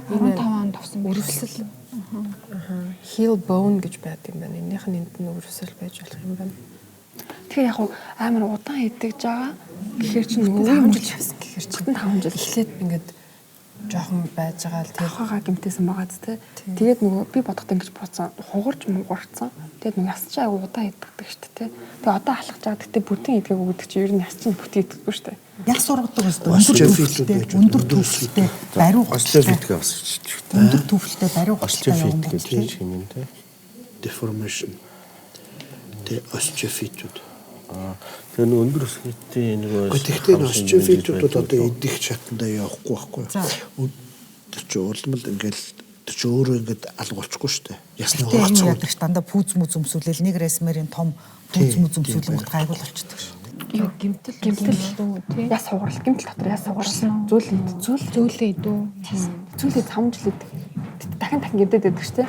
15 онд авсан Өрөвсөл. Heel bone гэж байдаг юм байна. Энийх нь энд нь өрөвсөл байж болох юм байна. Тэгэхээр яг амар удаан идэж байгаа. Гэхээр чинь нөгөө 5 жил явсан гэхээр чинь 5 жил Эхлээд ингээд жоохон байж байгаа л тавхаагаа гимтээсэн байгаа зү. Тэгээд нөгөө би бодоход ингэж бууцсан. Хугарч муурцсан. Тэгээд нөгөө яс чи аяг удаан иддэг шүү дээ. Тэгээд одоо алхаж байгаа. Гэтэ бүтэн идэх өгдөг чи ер нь яс чинь бүтэн иддэггүй шүү дээ. Яг сургадаг өстэй. Өндөр төвлөлтэй бариу Остеофит авсан ч гэдэг. өндөр төвлөлтэй бариу Остеофит гэж юм юм те. Deformation. Тэ остеофитүүд. Тэгээ нэг өндөр өсгөлтийн нэг Гэхдээ остеофитүүд одоо идэх шатандаа явахгүй байхгүй. Тэр чи улмал ингээл тэр чи өөрөө ингээд алгуулчихгүй шүү дээ. Ясны энэ хугацаа. ядаг ш дандаа пүүз мүз өмсүүлэл нэг ресмерийн том пүүз мүз өмсүүлэнгүүт гайгүй болчихдог ш. юу гимтэл Яс сугарал гимтэл дотор яс сугарсан. Зүйлээ идүү. Зүйлээ 5 жил идэг. Дахин гимтэд байдаг шүү дээ.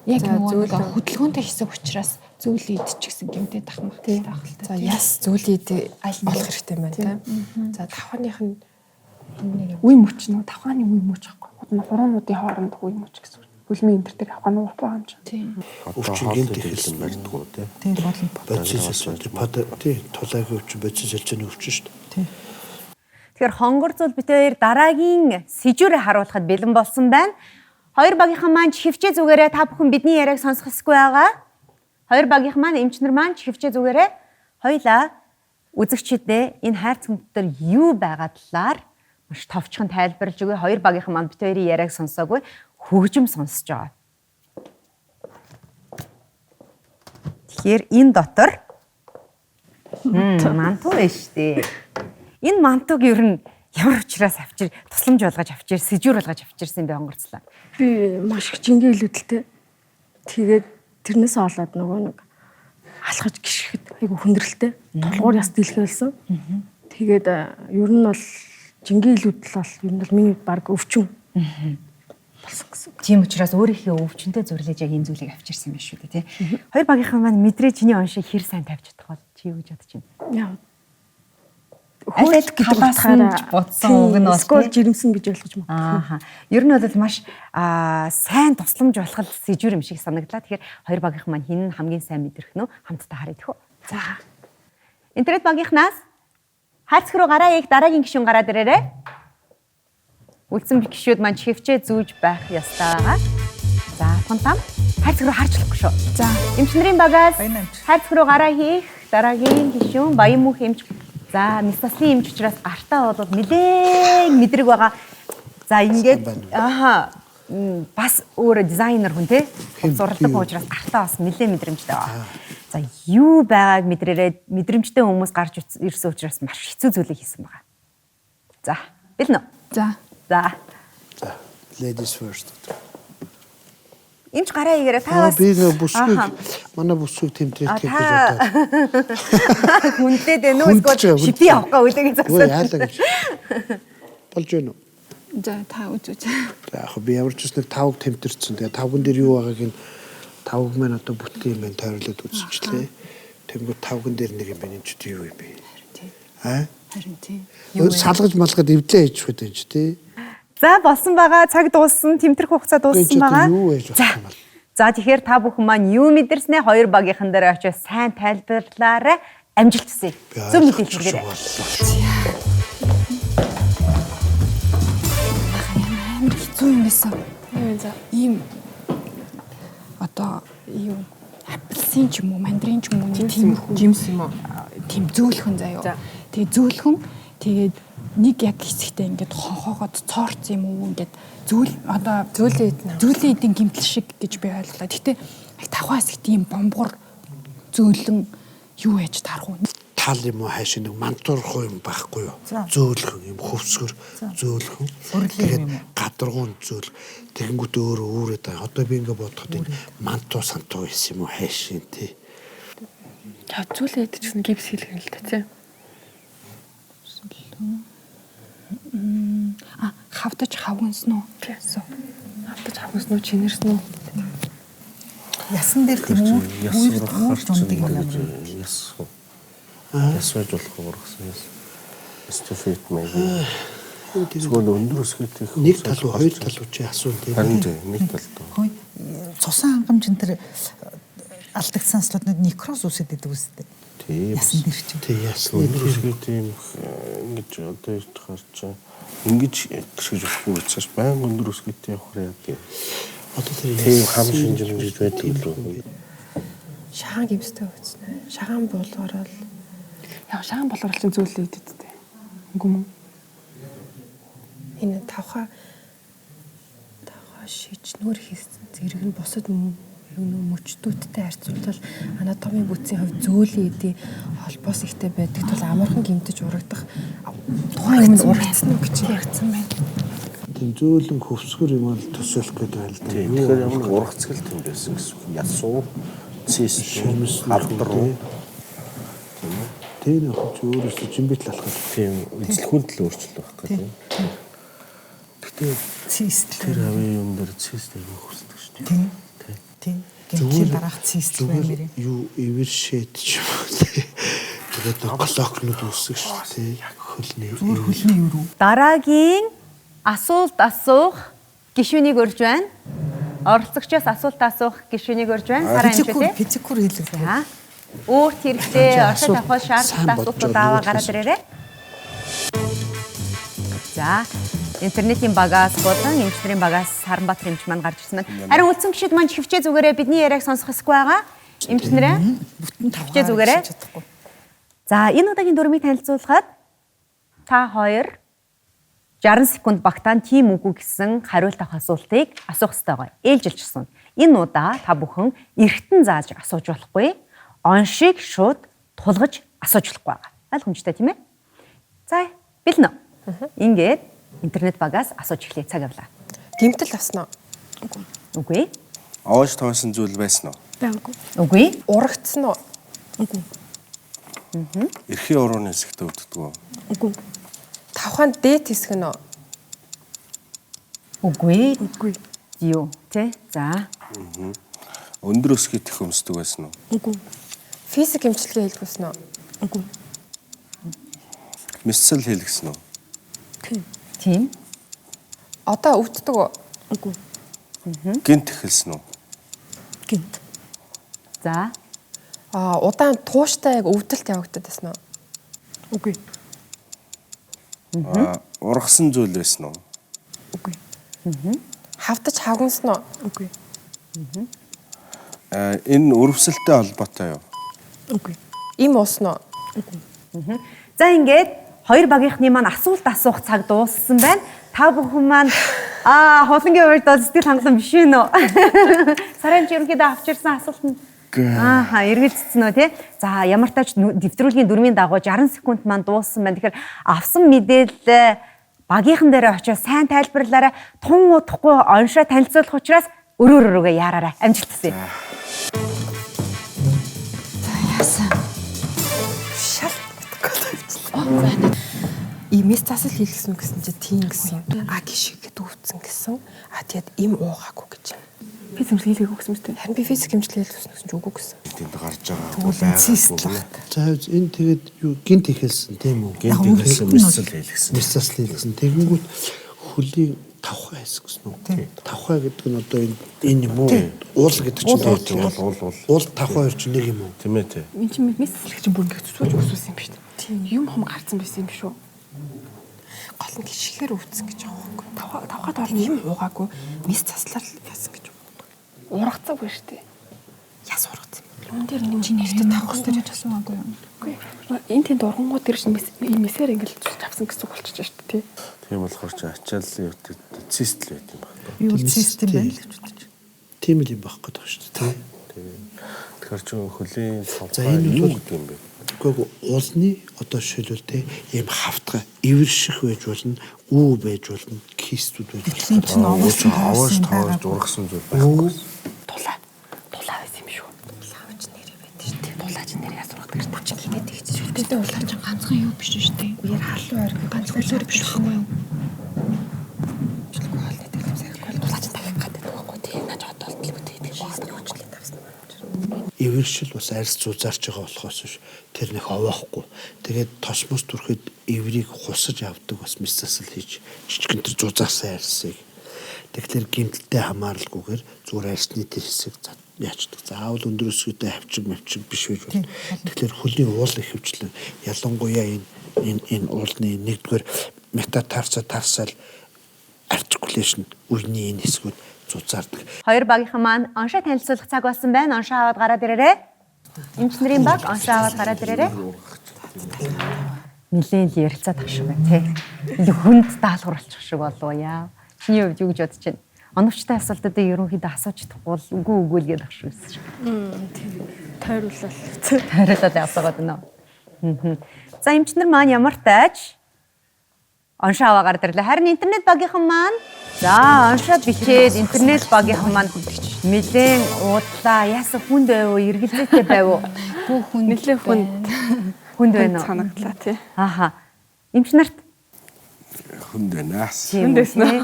яг нөгөө хөдөлгөөнтэй хэсэг учраас зүйлээ идчихсэн гэмтээ тахмах хэрэгтэй байх л та. за яс зүйлээ олох хэрэгтэй юм байна тийм. За тавхааных нь Үе мөч нөө тавхааны үе мөч аахгүй. Хуруунуудын хооронд үе мөч гэсэн. Бүлмийн энэ төр авах нь уухгүй юм чинь. Тийм. Өвчин гэмт ихэлсэн барьдгүй те. Тийм болно. Тий, тулаагийн өвчин, бодис хэлжээний өвчин шүү дээ. Тэгэхээр хонгор зул бид хоёр дараагийн сэжүүрээ харуулахад бэлэн болсон байна. 2 багийнхан маань хөвчөө зүгээрээ та бүхэн бидний яриаг сонсох хэсгүй байгаа. 2 багийнхан маань эмчнэр маань хөвчөө зүгээрээ хоёлаа үзэгчдэд энэ хайрц хүнтэр юу байгаа талаар маш товчхон тайлбарлаж өгье. 2 багийнхан маань бид хоёрын яриаг сонсоогүй хөгжим сонсож байгаа. Тэгэхээр энэ дотор манту биш дээ. Энэ мантуг ер нь ямар учраас авчир тусламж болгож авчир сэжүүр болгож авчирсан бэ хонгорцлаа. Би маш их жингийн илүүдэлтэй. Тэгээд тэрнээс олоод нөгөө нэг алхаж гიშгэхэд айгу хүндрэлтэй. Толгуур яс дэлгээлсэн. Тэгээд ер нь бол жингийн илүүдэл бол ер нь миний баг өвчин болсон гэсэн. Тийм учраас өөрийнхөө өвчнөд зүрлэж яг энэ зүйлийг авчирсан юм шүү дээ, тий. 2 багийнхан маань мэдрээ чиний оншиг хэр сайн тавьж чадах бол чи юу гэж бодож байна? Яа. Хөөд талаас бодсон үг нь бол скол жирэмсэн гэж ойлгож байна. Ааха. Ер нь бол маш сайн тусламж болох сэжүүр юм шиг санагдлаа. Тэгэхээр 2 багийнхан маань хин хамгийн сайн мэдрэх нөө хамтдаа харъя тэхүү. За. интернет багийнхнаас хайрцаг руу гараа их дараагийн гишүүн гараад ирээрэй. Үлдсэн гишүүд маань чихвчээ зүүж байх ёстой байгаа. За, тунтам хайрцаг руу харж болохгүй шүү. За, эмчнэрийн багаас хайрцаг руу гараа хийх дараагийн гишүүн Баян мөнх эмч. За, мис наслын эмч учраас гартаа бол нэлээд мэдрэг байгаа. За, ингээд бас өөр дизайнер хүн те. Зурдаг учраас гартаа бас нэлээд мэдрэмжтэй байгаа. За, юу байгааг мэдрээрээ мэдрэмжтэй хүмүүс гарч ирсэн учраас маш хэцүү зүйлийг хийсэн байгаа. За, бэлнэ үү? За. За. За, ladies first. Эмч гараа игээрээ та бас би нэг бүсгүй манай бүсгүй тэмдрээд гэж бодоод. Хүнлээд ээ нөө эсвэл шипи авах га үлээ гэж Өө яалаа гэж. Болж байна уу? За та үзүүч. За яг би ямар ч нэг тавг тэмдэрсэн. Тэгээ тавган дээр юу байгааг нь тавг маань одоо бүтэн юм байна тойрлоод үзчихлээ. Тэнгүүд тавган дээр нэг юм байна энэ ч юу юм бэ? Харин тийм. Салгаж малгад эвдлээ хийж хөт энэ ч тий. За болсон байгаа цаг дууссан тэмдэрх хугацаа дууссан байгаа. Юу байж болох юм бол. За тэгэхээр та бүхэн маань юу мэдэрснээ хоёр багийнхан дээр очиж сайн тайлбарлаарай. Амжилт хүсье. Зөв мэдээлэл өгөөрэй. Амар хэцүү юм байсан. За. Ийм одоо юу апельсин ч юм уу, мандарин ч юм уу тийм жимс юм уу? тийм зөөлхөн заяа. Тэгээ зөөлхөн тэгээд нэг яг хэсэгтээ ингээд хонхоогоод цоорц юм уу ингээд зөөлөн эдийн гимтэл шиг гэж би ойлголоо. Гэтэ яг тавхаа хэсэгт ийм бомбгор зөөлөн юу яаж тарах вэ? Тал юм уу хайш нэг мантуурах юм байхгүй юу? Зөөлхөн юм хөвсгөр зөөлхөн. Тэгээд гадаргуун зөөл. Тэгэнгүүт өөрөө үүрээд байгаа. Одоо би ингээд бодоход энэ мантуу сантуу байсан юм уу хайш юм тий. Зөөлөн идчихсэн гипс хийлгэн л та тий. Хавтаж хавгансан уу? Тэгсэн. Хавтаж хавгансан уу, чинэрсэн үү? Ясан дээр тийм үү? Үр жумдаг юм. Яс байж болох ургасан яс. Стефит мэй. Зөвхөн өндөр өсгөт их. Нэг тал уу хоёр тал уу чи асуул тийм. Харин нэг тал. Цусан хангамж энэ төр алдагдсан слууд некроз үсэт гэдэг үстэй. Тийм. Ясан дээр чи. Тий ясна. Өндөр өсгөт юм ингэж одоо ирт харч ингэж гэршиж болохгүй учраас баян өндөр өсгөт явахаар яа гэв. Одоо тэр тийм хам шинжирмж байдаг илүү. Шагаан гипстэй өгсөн. Шагаан болгоорол Яг шагаан болгоор чинь зөөлөө идэдтэй. Үгүй мөн. энэ тавхаа шижнөр хийсэн зэрэг нь бусад мөчтүүдтэй харьцуулбал анатомийн бүтцийн хувьд зөөлөн эдийн холбоос ихтэй байдаг тул амархан гэмтэж урагдах тухайн юм урагдсан уу гэж ярьсан байна. тийм зөөлөн хөвсгөр юм аа төсөөлөх гэдэг байл да. Тэгэхээр ямар ургацгал юм байсан гэсэн. Ясуу цэс хардруу. Тэр яг ч өөрөөсөө жимбит л алхах. Тийм эзлэхүүнд л өөрчлөлт байх гэдэг. Гэтэ Цистл. тэр авийн юм дээр цэстэй хөрсдөг шүү дээ. Тийм. Тийм. Гэмтлийн дараах цистл баймэр. Юу эвершэт ч юм уу тий. Тэгээд голокнууд үсэх шүү тий. Хөлний. Зүгээр хөлний юу? Дараагийн асуулт асуух гишүүнийг өрж байна. Оролцогчоос асуулт асуух гишүүнийг өрж байна. Сараа юм шүү тий. Физикүр хэлэх. За. Өөрт хэрэгтэй оршиж авах шаардлагатай асуултууд аваа гараад ирээрэй. За. Интернетийн багаас болон эмчнэрийн багаас Саранбаатар эмч маань гарч ирсэн байна. Харин үлдсэн гişүүд маань хөвчөө зүгээрээ бидний яриаг сонсох хэсэг байгаа. Эмчнэрээ Бүтэн хөвчөө зүгээрээ. За, энэ удаагийн дүрмийг танилцуулахад та хоёр 60 секунд багтаан тийм үгүй гэсэн хариулт авах асуултыг асуух ёстой байгаа. Ээлжилчихсэн. Энэ удаа та бүхэн эргэтэн зааж асууж болохгүй. Оншийг шууд тулгаж асууж болохгүй байгаа. Ойлгомжтой тийм ээ? За, бэлнэ. Ингээд интернет багаас асууж эхлэе цаг авлаа. Гэмтэл авсан уу? Үгүй. Оож тоосон зүйл байсан уу? Байгаагүй. Үгүй. Урагдсан уу? Үгүй. Эрхийн урууны хэсэгт өвддөг үү? Үгүй. Тавхаан дээд хэсэг нь үү? Үгүй. Үгүй. Юу тий? За. Өндөр өсгөт их өмсдөг байсан уу? Үгүй. Физик эмчилгээ хийлгэсэн үү? Үгүй. Мэсэл хийлгэсэн үү? Тийм. Одоо өвддөг үү? Үгүй. Гинт эхэлсэн үү? Гинт. За. Удаан тууштай яг өвдөлт явагдаад байсан уу? Үгүй. Ургасан зүйл байсан уу? Үгүй. Хавтаж хавгансан уу? Үгүй. Энэ өрөвсөлтэй холбоотой юу? Үгүй. Им уусан уу? За ингээд хоёр багийнхны маань асуулт асуух цаг дууссан байна. Та бүхэн маань хулангийн хувьд сэтгэл хангалуун биш үү нөө? Сарын чи ерөнхийдөө авчирсан асуулт нь эргэлцсэн үү тий? За ямар тач нэвтрүүлгийн дөрмийн дагуу 60 секунд маань дууссан байна. Тэгэхээр авсан мэдээлэл багийнхан дээр очиж сайн тайлбарлаарай. Тун удахгүй оншоо танилцуулах учраас өрөөрөө яараарай. Амжилт хүсье. Имэс засал хийлгэсэн гэсэн чи тийм гэсэн. Гişгэд өвцөн гэсэн. Тэгээд им уугаагүй гэж байна. Би зэмсэл хийлгээх гэсэн мэт. Харин би физик хэмжлэл хийлгэсэн гэсэн чи үгүй гэсэн. Тэнд гарч байгаа. За энэ тэгээд юу гинт ихэлсэн тийм үү? Гинт ихэлсэн мэсэл хийлгэсэн. Мэсэл хийлгэсэн. Тэгэнгүүт хөлийн тавхай байсан гэсэн үү? Тавхай гэдэг нь одоо энэ юм уу? Уул гэдэг чинь уул тавхай хоёр чинь нэг юм уу? Тийм ээ. Энд чинь мессежлэг чинь бүр ингэ цуцуулж өсвсөн юм биш үү? Тийм. Юм хом гарцсан байсан юм шүү. Гол нь гişгээр өвцөн гэж байгаа юм. Тавхад орно им уугаагүй. Мис заслал яасан гэж байгаа. Ургацаагүй шүү дээ. Яс ургацсан. Юун дээр нэг чинь нэртэй тавхас дээр тасуугаагүй юм. Үгүй. Энэ тэнд ургангууд дээр чинь мессер ингэ л авсан гэсэн үг болчихж шүү дээ тий. Тийм болохоор чи ачааллын үетэй цистл байт юм байна. Юу систем байл гэж бодож. Тийм л юм байхгүй даа шүү дээ. Тэгэхээр чи хөлийн За энэ юу бол гэдэг юм бэ? Гэхдээ уулны одоо шилүүлтэй ийм хавтгай эвэрших байж болно, үү байж болно, кистүүд байж болно. Аваач тавж ургасан зүйл байхгүй. Тулаа байсан юм шүү. Тулаач нэрээ байд шүү дээ. Тулаач нэрээ асуугаад гэж чи хинээд тэгчих шүү. Тэгтээ улаач ганцхан юу биш шүү дээ. Үеэр халуун ойр ганц хөлөөр биш байхгүй юу? Жилгүй хоолны төлөв сайхгүй тулаач тавих гэдэг байхгүй тийм наач одоо л би боолтой хүчлээ тавьсан. Эвэршил бас арьс зузаарч байгаа болохоос биш тэр нэг овоохгүй. Тэгээд тосмос түрхэд эврийг хусаж авдаг бас мэс засал хийж жижигэн тэр зузаасан арьсыг. Тэгэхээр гэмтэлтэй хамааралгүйгээр зүгээр арьсны тэр хэсэг яачдаг. Заавал өндөр өсгөтэй хавчиг биш байж болно. Тэгэхээр хөлийн уул их хөвчлэн ялангуяа энэ уулны нэгдүгээр метатарсал артикуляшн үений энэ хэсгүүд зузаардаг. Хоёр багийнхан маань оншоо танилцуулах цаг болсон байна. Оншоо аваад гараад ирээрэй. Эмчнэрийн баг оншоо аваад гараад ирээрэй. Нилийн л ярилцаад ах шиг байна тий. Илүү хүнд даалгавар болчих шиг болов яа. Чиний хувьд юу гэж бодож байна? Оновчтой асуултуудыг ерөнхийдөө асууж чадахгүй бол үгүй л гэдэг ах шиг байсан. Тийм. Тойруулал. Тойруулаад асуугаад байна. За эмчнэр маань ямар тааж оншоо аваа гараад ирлээ. Харин интернет багийнхан маань за оншоод бичээд интернет багийнхан маань нэлээд уудлаа. Яасан хүнд байв уу? Эргэлзээтэй байв уу? Бүх хүн Нэлээ Хүнд байна уу? санагдлаа тий. Ааха. Эмч нарт Хүнд байнаас. хүнд байсан.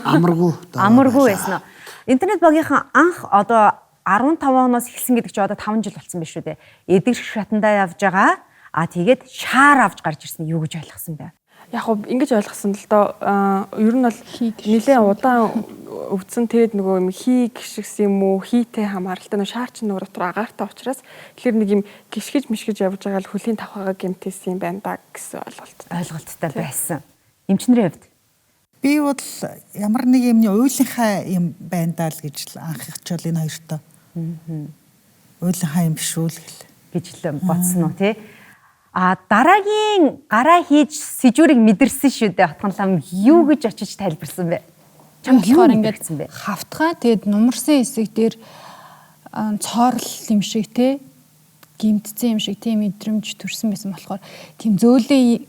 Амаргүй байсан уу? Интернет багийнхан анх одоо 15 оноос эхэлсэн гэдэг чи одоо 5 жил болсон биш үү те. Эдгэрх шатандаа явж байгаа. Тэгээд шаар авч гарч ирсэн юу гэж ойлгосон бэ? Яг гоо ингэж ойлгосон л доо ер нь бол нэлээд удаан өвдсөн тэгээд нөгөө юм хий гიშгсэн юм уу хийтэй хамааралтай нөгөө шаар чинь нөгөө дотор агаартай учраас тэгэхээр нэг юм гიშгэж мишгэж явж байгаа л хөлийн тавхагаа гэмтээсэн юм байна да гэсэн Ойлголттой байсан. Эмчнэрийн хувьд Би бол ямар нэг юмны уйлынхаа юм байна даа л гэж анх хичээл энэ хоёртоо. Уйлынхаа юм биш үү гэж л бодсон уу те. Дараагийн гараа хийж сэжүүрийг мэдэрсэн шүү дээ. Отгонлам юу гэж очиж тайлбарсан бэ? Чам болохоор ингээд хавтгаа тэгээд нумарсан хэсэг дээр цоорл юм шиг те гимтсэн юм шиг тийм мэдрэмж төрсэн байсан болохоор тийм зөөлөн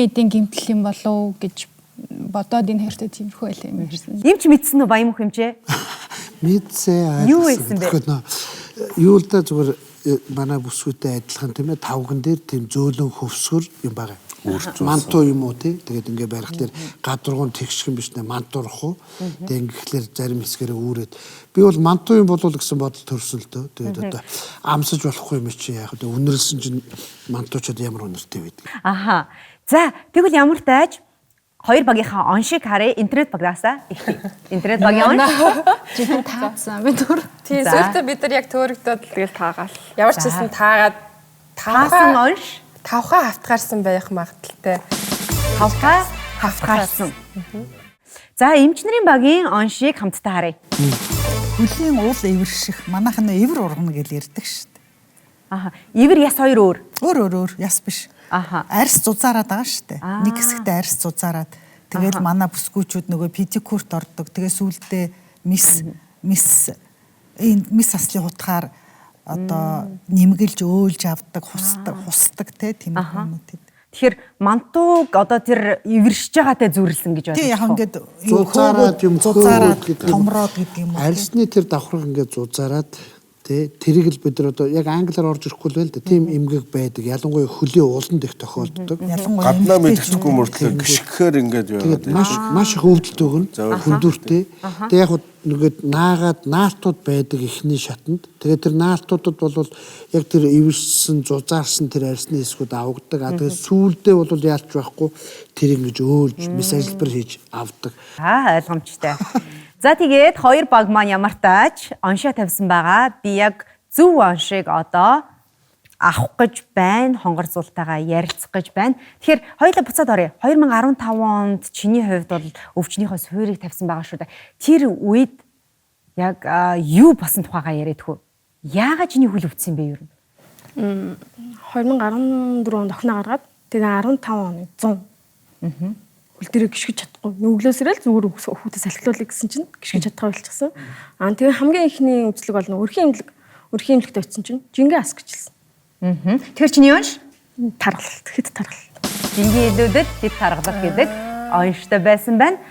эдийн гимтэл юм болов гэж бодоод энэ хоёртой тиймэрхүү байлаа юм ирсэн. Им ч мэдсэн үү баян мөх хэмжээ? Мэдсэн. Юу байсан бэ? Юу л да зүгээр манай бүсгүйтэй адилхан тийм ээ тавган дээр тийм зөөлөн хөвсгөр юм байгаа. Мантуу юм уу тий. Тэгээд ингээ барих дээр гадургуун тэгшгэн биш нэ мантуурах уу. Тэгээд ингэхлээр зарим хэсгэрээ үүрээд би бол мантуу юм болов гэсэн бодол төрсөн л дөө. Тэгээд одоо амсаж болохгүй юм чи яах вэ? Үнэрлсэн чинь мантуучууд ямар үнэртэй байдаг. Аха. За тэгвэл ямар тааж хоёр багийнхаа оншиг харъя интернет багаасаа. Интернет багийн онш. Жихэн таацсан би түр. Тийм зөвхөн бид нар яг төөрөгдөд тэгэл таагаал. Ямар ч хэлсэн таагаад таасан онш. тавхаа хавтгаарсан байх магадaltaй. Тавхаа хавтгаарсан. За эмчнэрийн багийн оншийг хамтдаа харъя. Хөлийн уул эвэрших. Манайх нь эвэр ургана гэж ярьдаг шүү дээ. Аха. Ивэр яс хоёр өөр. Өөр яс биш. Аха. Арьс зузаараад байгаа шүү дээ. Нэг хэсэгтээ арьс зузаараад тэгэл манай бүсгүүчүүд нөгөө педикюрт ордог. Тэгээ сүүлдээ мис аслын хутгаар одоо нэмгэлж өөлж авдаг, хусдаг тийм хүмүүстэй. Тэгэхээр мантууг одоо тэр эвэршиж байгаатай зүрлсэн гэж Тийм яг байна. ингээд зузаараад юм зузаараад гэдэг юм. томроод гэдэг юм уу. Арьсны тэр давхраг ингээд зузаараад тэрийг л бид нар одоо яг англиар орж ирэхгүй л байл да. Тийм эмгэг байдаг. Ялангуяа хөлийн ууланд их тохиолддог. Гаднаа мэдчихгүй мөртлөө гიშгэхээр ингээд яваад Тэгээд маш их өвдөлт өгнө. Хүндүртэй. Тэгээд яг нэгэд наагаад наалтууд байдаг ихний шатанд. Тэгээд тэр наалтуудад бол яг тэр эвэрсэн, зузаарсан тэр арьсны хэсгүүд авдаг. Тэгээд сүүлдээ бол яалч байхгүй тэр ингэж өөлж мис ажиллбар хийж авдаг. Ойлгомжтой. За тэгээд хоёр баг маань ямартаач оншоо тавьсан байгаа. Би яг зөв оншийг одоо авах гэж байна. Хонгор зултайгаа ярилцах гэж байна. Тэгэхээр хоёулаа буцаад оръё. 2015 онд чиний хувьд бол өвчнийхөө суурийг тавьсан байгаа шүү дээ. Тэр үед яг юу басан тухайгаа яриад хөө. Яагаад чиний хөл өвдсөн бэ юу? 2014 онд охиноо гаргаад тэгээ 15 оны 100. Хөл дээрээ гიშгэж чадахгүй. Нүглөөсөрөө л зүгээр хүүхдээ салхилуулъя гэсэн чинь гიშгэж чадхаа болчихсон. Тэгээ хамгийн ихний үзлэг бол өрхийн имлэгт очисон чинь жингээ ас гэжэлсэн. Тэгэхээр чиний онш Таргалалт, хэд таргалалт. жингийн илүүдэд хэд таргалах гэдэг онштой байсан байна.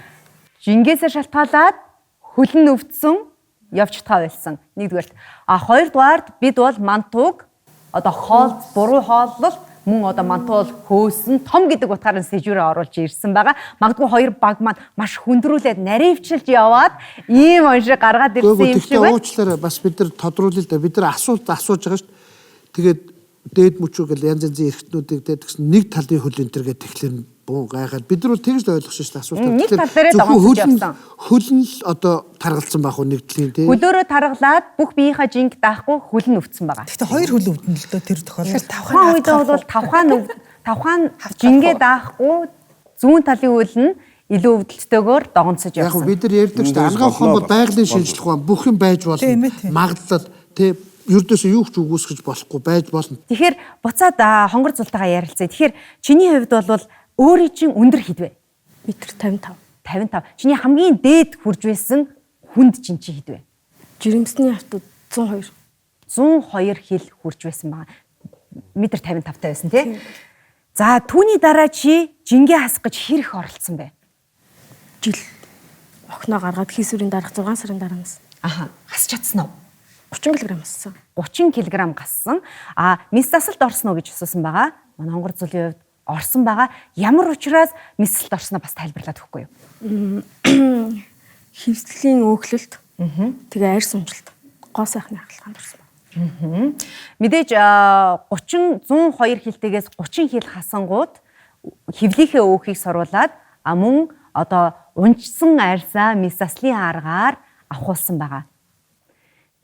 Жингээс шалтгаалаад хөл нь өвдсөн явж чадхаа болсон. Нэгдүгээрт. Хоёрдугаарт бид бол мантууг одоо буруу хооллол мөн одоо мантуул хөөсөн том гэдэг утгаараа сэжүүрээ оруулж ирсэн байгаа. Магадгүй хоёр баг маань маш хүндрүүлээд наривчилж яваад ийм оншиг гаргаад ирсэн юм шиг байна. Уучлаарай бас бид нар тодруулъя л да. Бид нар асуулт асууж байгаа шүү дээ. Тэгээд дээд мөчүү гэл янз янзын эрхтнүүдийг дээд гэсэн нэг талын хөл энэ төр гэдэг тэгэхээр буу гайхаад бид нар бол тэгж л ойлгох шүү дээ асуултаа. Нэг тал дээрээ дагуулж явсан. Хөл нь л одоо таргалсан байх уу нэг талын тий. Хөлөөрөө таргалаад бүх биеийнхаа жинг даахгүй хөл нь өвдсөн байгаа. Гэхдээ хоёр хөл өвдөн л дөө тэр тохиолдолд. Тавхан үед бол тавхан жингээ даахгүй зүүн талын хөл нь илүү өвдөлттэйгээр догонцож Яг явсан. бид нар ярьдаг шүү дээ. Алгаа ухаан бол байгалийн шинжилх ухаан бүх юм байж болно. Магадлал тий ердөөсөө юу ч үгүйсгэж болохгүй байж болно. Тэгэхээр буцаад хонгор зултайгаа ярилцъя. Тэгэхээр чиний хувьд бол өөрийн чинь өндөр хідвэ. Метр 55. 55. Чиний хамгийн дээд хурж байсан хүнд чинь чи хідвэ. Жирэмсний автод 102. 102 хил хурж байсан байгаа. Метр 55 таа байсан тий. За түүний дараа чи жингээ хасах гэж хэрэг оролцсон бэ? Жил охиноо гаргаад хийсвэрийн дараах 6 сарын дараанаас. Хасч чадсан уу? 30 кг ассан. 30 кг гассан. Мис засалд орсон уу гэж асуусан байгаа. Манай хонгор зулын хувьд орсон байгаа. Ямар учраас мис засалд орсноо бас тайлбарлаад өгөхгүй юу? Хөвслийн өөхлөлт. Тэгээ арьс унжилт. Гоо сайхны хагалгаанд орсон байна. Мэдээж 102 хилтэйгээс 30 хил хасангууд хөвлийнхээ өөхийг соруулад мөн одоо унжсан арьсаа мис заслын аргаар авахулсан байгаа.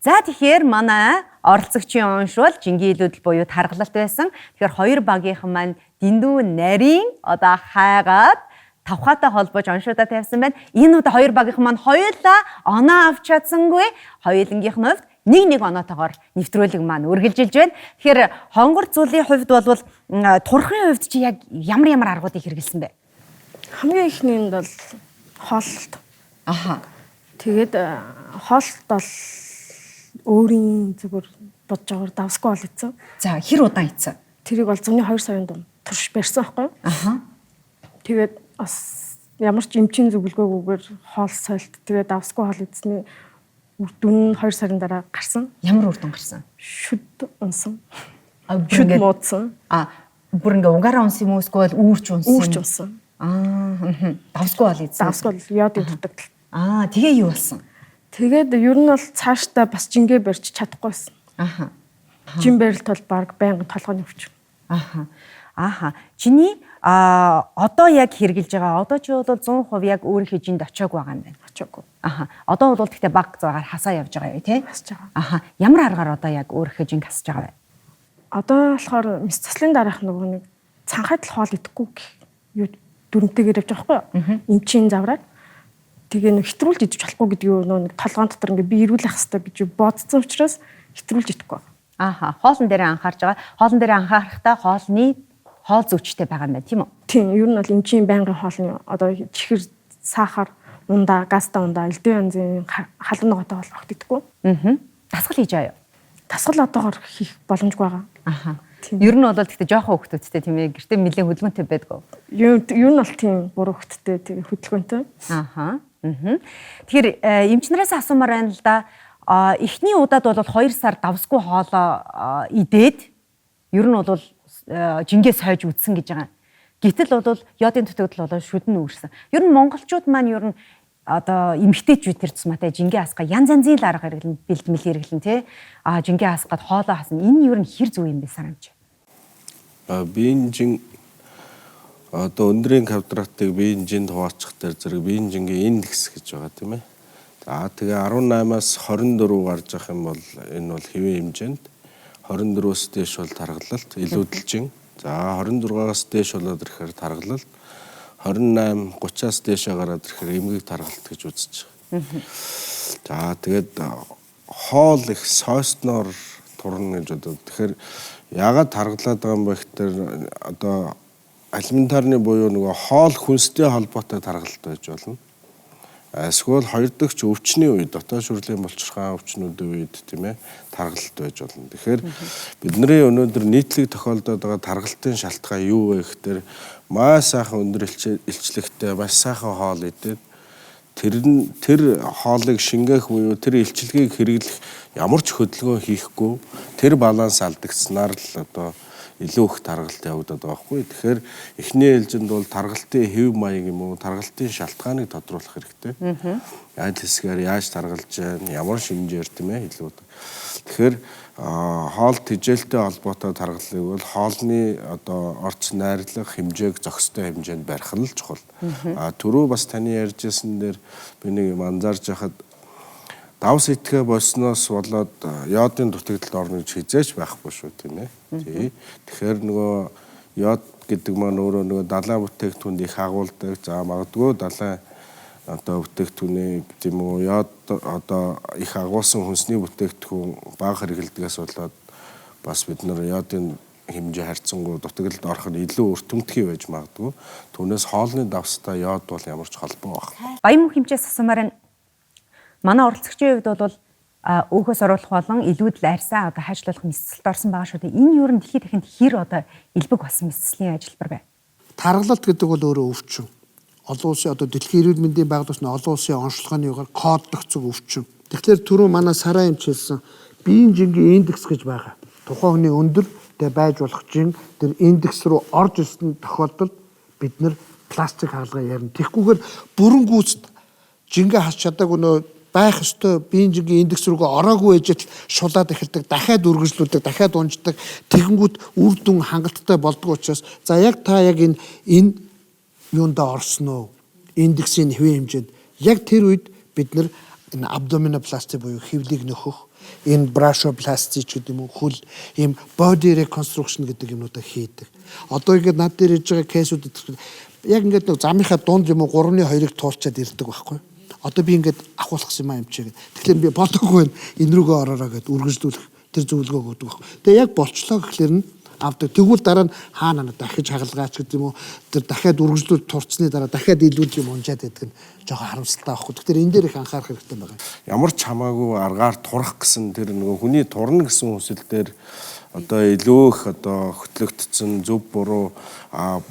За тэгэхээр манай оролцогчийн онш бол жингийн илүүдэл буюу таргалалт байсан. Тэгэхээр хоёр багийнхан маань дэндүү нарийн одоо хайгаад тавхаатай холбож оншуудаа тавьсан байна. Энэ удаа хоёр багийнхан маань хоёулаа оноо авч чадсангүй. Хоёулангийнх нь хувьд нэг оноотойгоор нэвтрүүлэг маань үргэлжилж байна. Тэгэхээр хонгор зулын хувьд бол турхын хувьд чи яг ямар аргуудыг хэрэгэлсэн бэ? Хамгийн ихний нь бол хооллолт. Тэгээд хооллолт бол өөрийн зүгээр бодож байгаагаар давсгүй бол ийцэн. За хэр удаан ийцэн? Тэрийг бол зуны 2 сарын дунд турш барьсан байхгүй юу? Тэгээд бас ямар ч эмчийн зөвлөгөөгүйгээр хоол сойлт тэгээд давсгүй хоол эзний үр дүн 2 сарын дараа гарсан. Ямар үр дүн гарсан? Шүд унсан. Шүд муудсан. Бүр ингээ угаараа унсан юм уу эсвэл үүрч унсан? Үүрч унсан. Давсгүй хоол эзэн. Давсгүй йод дутагдал. Тэгээ юу болсон? Тэгээд ер нь бол цаашдаа бас жингээ барьж чадахгүйсэн. Жин барилт бол баг байнга толгойн өвч. Чиний одоо яг хэрглэж байгаа. Одоо чи бол 100% яг өөрийнхөө жинд очиагүй байгаа юм байна. Очиагүй. Одоо бол гэхдээ баг заагаар хасаа явж байгаа юу тий? Хасж байгаа. Ямар аргаар одоо яг өөрийнхөө жинг хасж байгаа вэ? Одоо болохоор мэс заслын дараах нөгөө нэг цанхаад л хоол идэхгүй гэх юу дүрмтэйгээр явж байгаа байхгүй юу? Эмчийн завраар. Тэгээ нэг хэтрүүлж идэж болохгүй гэдэг юу нэг толгоон дотор ингээ би ирүүлэх хэвээр гэж бодсон учраас хэтрүүлж идэхгүй. Ааха, хоолн дээр анхаарж байгаа. Хоолн дээр анхаарахтаа хоолны хоол зүйчтэй байгаа юм байна, тийм үү? Тийм, ер нь бол эмчийн байнгын хоолны одоо чихэр, сахар, ундаа, газтай ундаа, элдэн янзын халуун ногоотой хоол огт идэхгүй. Аа. Дасгал хийж байгаа юу? Дасгал одоогоор хийх боломжгүй байгаа. Аха. Ер нь бол гэхдээ жоохон хөвгтүүдтэй тийм ээ. Гэртээ нэлээд хөдөлгөөнтэй байдгаа. Ер нь бол тийм буруу хөвгттэй, тийм хөдөлгөөнтэй. Аха. Тэгэхээр эмчнээс асуумаар байна л да. Эхний удаад бол 2 сар давсгүй хоолоо идээд ер нь бол жингээс хойж үдсэн гэж байгаа. Гэтэл бол йодын төтөгдөл бол шүдэн үүрсэн. Ер нь монголчууд маань ер нь одоо эмгтээчүүд төр цусматай жингээ хасгаа янз янзын л арга хэрэглэн бэлтгэл хэрэглэн тий жингээ хасгаад хоолоо хасна. Энэ ер нь хэр зөв юм бэ Сарамж? Биеийн жин одоо өндрийн карбонатыг биеийн жинд хуваачих дээр зэрэг биеийн жингийн индекс гэж байгаа тийм ээ. За тэгээ 18-аас 24 гарч явах юм бол энэ бол хэвийн хэмжээнд 24-өөс дээш бол тархалалт илүүдэлжин. За 26-аас дээш болоод ирэхээр тархалалт 28 30-аас дээшээ гараад ирэхээр эмгэг тархалт гэж үзэж байгаа. За тэгээд хоол их сойсноор турна гэж бодод. Тэгэхээр яагаад тархалаад байгаа юм бэ гэхээр одоо алиментарны буюу нөгөө хоол хүнстэй холбоотой тархалт байж болно. Эсвэл хоёр дахь өвчний үед дотоод шүрлийн булчирхаан өвчнүүдийн үед тийм ээ тархалт байж болно. Тэгэхээр бидний өнөөдөр нийтлэг тохиолдоод байгаа тархалтын шалтгаан юу вэ гэхээр маш сайхан өндөр илчлэгтэй маш сайхан хоол идээд тэр хоолыг шингээх буюу тэр илчилгээг хэрэглэх ямар ч хөдөлгөөн хийхгүй тэр баланс алдагдсанаар л одоо илүү их таргалт явагдаад байгаа хгүй. Тэгэхээр эхний ээлжинд бол таргалтын хэв маяг юм уу, таргалтын шалтгааныг тодруулах хэрэгтэй. Яаж хэсгээр яаж таргалж байна, ямар шинжээр тийм ээ илүү. Тэгэхээр хоол тэжээлтэй холбоотой таргалыг бол хоолны одоо орц найрлах хэмжээг зохистой хэмжээнд барих нь л чухал. Түрүү бас таны ярьжсэн дээр би нэг юм анзаарч байхад давс итгэе болсноос болоод йодын дутагдалд орно гэж хизээч байхгүй шүү тийм ээ. Тий. Тэгэхээр нөгөө йод гэдэг маань өөрөө нөгөө далайн бүтээгдэхүүнд их агуулдаг. За магадгүй далайн одоо бүтээгдэхүүнийг тийм үү йод одоо их агуулсан хүнсний бүтээгдэхүүн бага хэрэглэдгээс болоод бас бид нар йодын хэмжээ харьцангуй дутагдалд орох нь илүү өртөмтгий байж магадгүй. Түүнээс хоолны давстай йод бол ямар ч холбоо байна. Баян мөнх хэмжээс асуумаар манай оролцогчийн хувьд бол өөхөөс оруулах болон илүүдл арьсаа одоо хайшлуулах мэдсэлд орсон байгаа шүү дээ. Энэ юу н дэлхийд дахинд хэр одоо элбэг болсон мэдсэлийн ажилбар бай. Таргалалт гэдэг бол өөрөө өвчин. Олон улсын одоо дэлхийн эрүүл мэндийн байгууллагын олон улсын онцлогооны югаар кодлогцог өвчин. Тэгэхээр түрүү манай Сараа эмч хэлсэн биеийн жингийн индекс гэж байгаа. Тухайн хүний өндөр тэ байж болох жин тэр индекс рүү орж ирсэн тохиолдолд бид нэр пластик хаалгаа ярина. Тэгхгүйгээр бүрэн гүйцэд жингээ хасч чадаагүй нөө байх ёстой биеийн жингийн индекс рүүгээ ороогүй ээжэл шулаад эхэлдэг, дахиад үргэлжлүүлдэг, дахиад унждаг, тэгэнгүүт үр дүн хангалттай болдгоо учраас за яг та яг энэ юундаа орсон уу? Индексийн хэвийн хэмжээнд яг тэр үед бид нар энэ абдоминопласти буюу хөвлийг нөхөх, энэ брашопласти ч гэдэг юм уу, хөл ийм body reconstruction гэдэг юмнуудаа хийдэг. Одоо ингээд над дээр ирж байгаа кейсүүд яг ингээд нэг замынхаа дунд юм уу 3-2-ыг туулчаад ирдэг байхгүй. Одоо би ингээд ахуулах юм аа эмчээ гэдэг. Тэгэхээр би болоогүй энэ рүүгээ ороороо гэд үргэлжлүүлэх тэр зөвлөгөө өгдөг байхгүй. Тэгээ яг болчлоо гэхлээр нь авдаг. Тэгвэл дараа нь хаана дахиж хагалгаач гэдэг юм уу тэр дахиад үргэлжлүүл турцсны дараа дахиад илүүд юм унжаад байдаг нь жоохон харамсалтай байхгүй. Тэгэхээр энэ дээр их анхаарах хэрэгтэй байгаа. Ямар ч хамаагүй аргаар турах гэсэн тэр нөгөө хүний турна гэсэн хүсэл дээр одоо илүү их одоо хөтлөгдсөн зөв буруу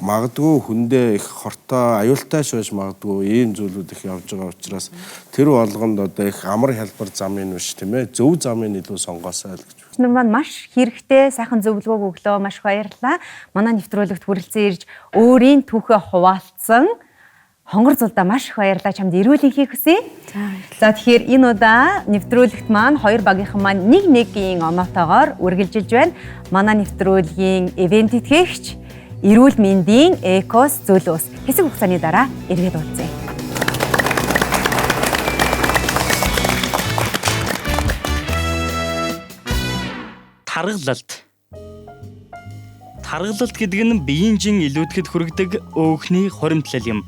магадгүй хүндээ их хортой аюултай шойж магадгүй ийм зүйлүүд их явж байгаа учраас тэр болгонд одоо их амар хялбар замын биш тийм ээ зөв замын илүү сонгоосоо л гэж. Нар маань маш хэрэгтэй сайхан зөвлөгөө өглөө маш баярлалаа. Манай нэвтрүүлэгт хүрэлцэн ирж өөрийн түүхээ хуваалцсан хонгор зулдаа маш их баярлалаа чамд эрүүл энхийг хүсье. За тэгэхээр энэ удаа нэвтрүүлэгт маань хоёр багийнхан маань нэг-нэгийн оноотойгоор үргэлжилж байна. Манай нэвтрүүлгийн ивент итгэгч эрүүл мэндийн Экос Зөлөөс хэсэг хугацааны дараа эргээд уулзъя. Таргалалт Таргалалт гэдэг нь биеийн жин илүүдэхэд хүргэдэг өөхний хуримтлал юм.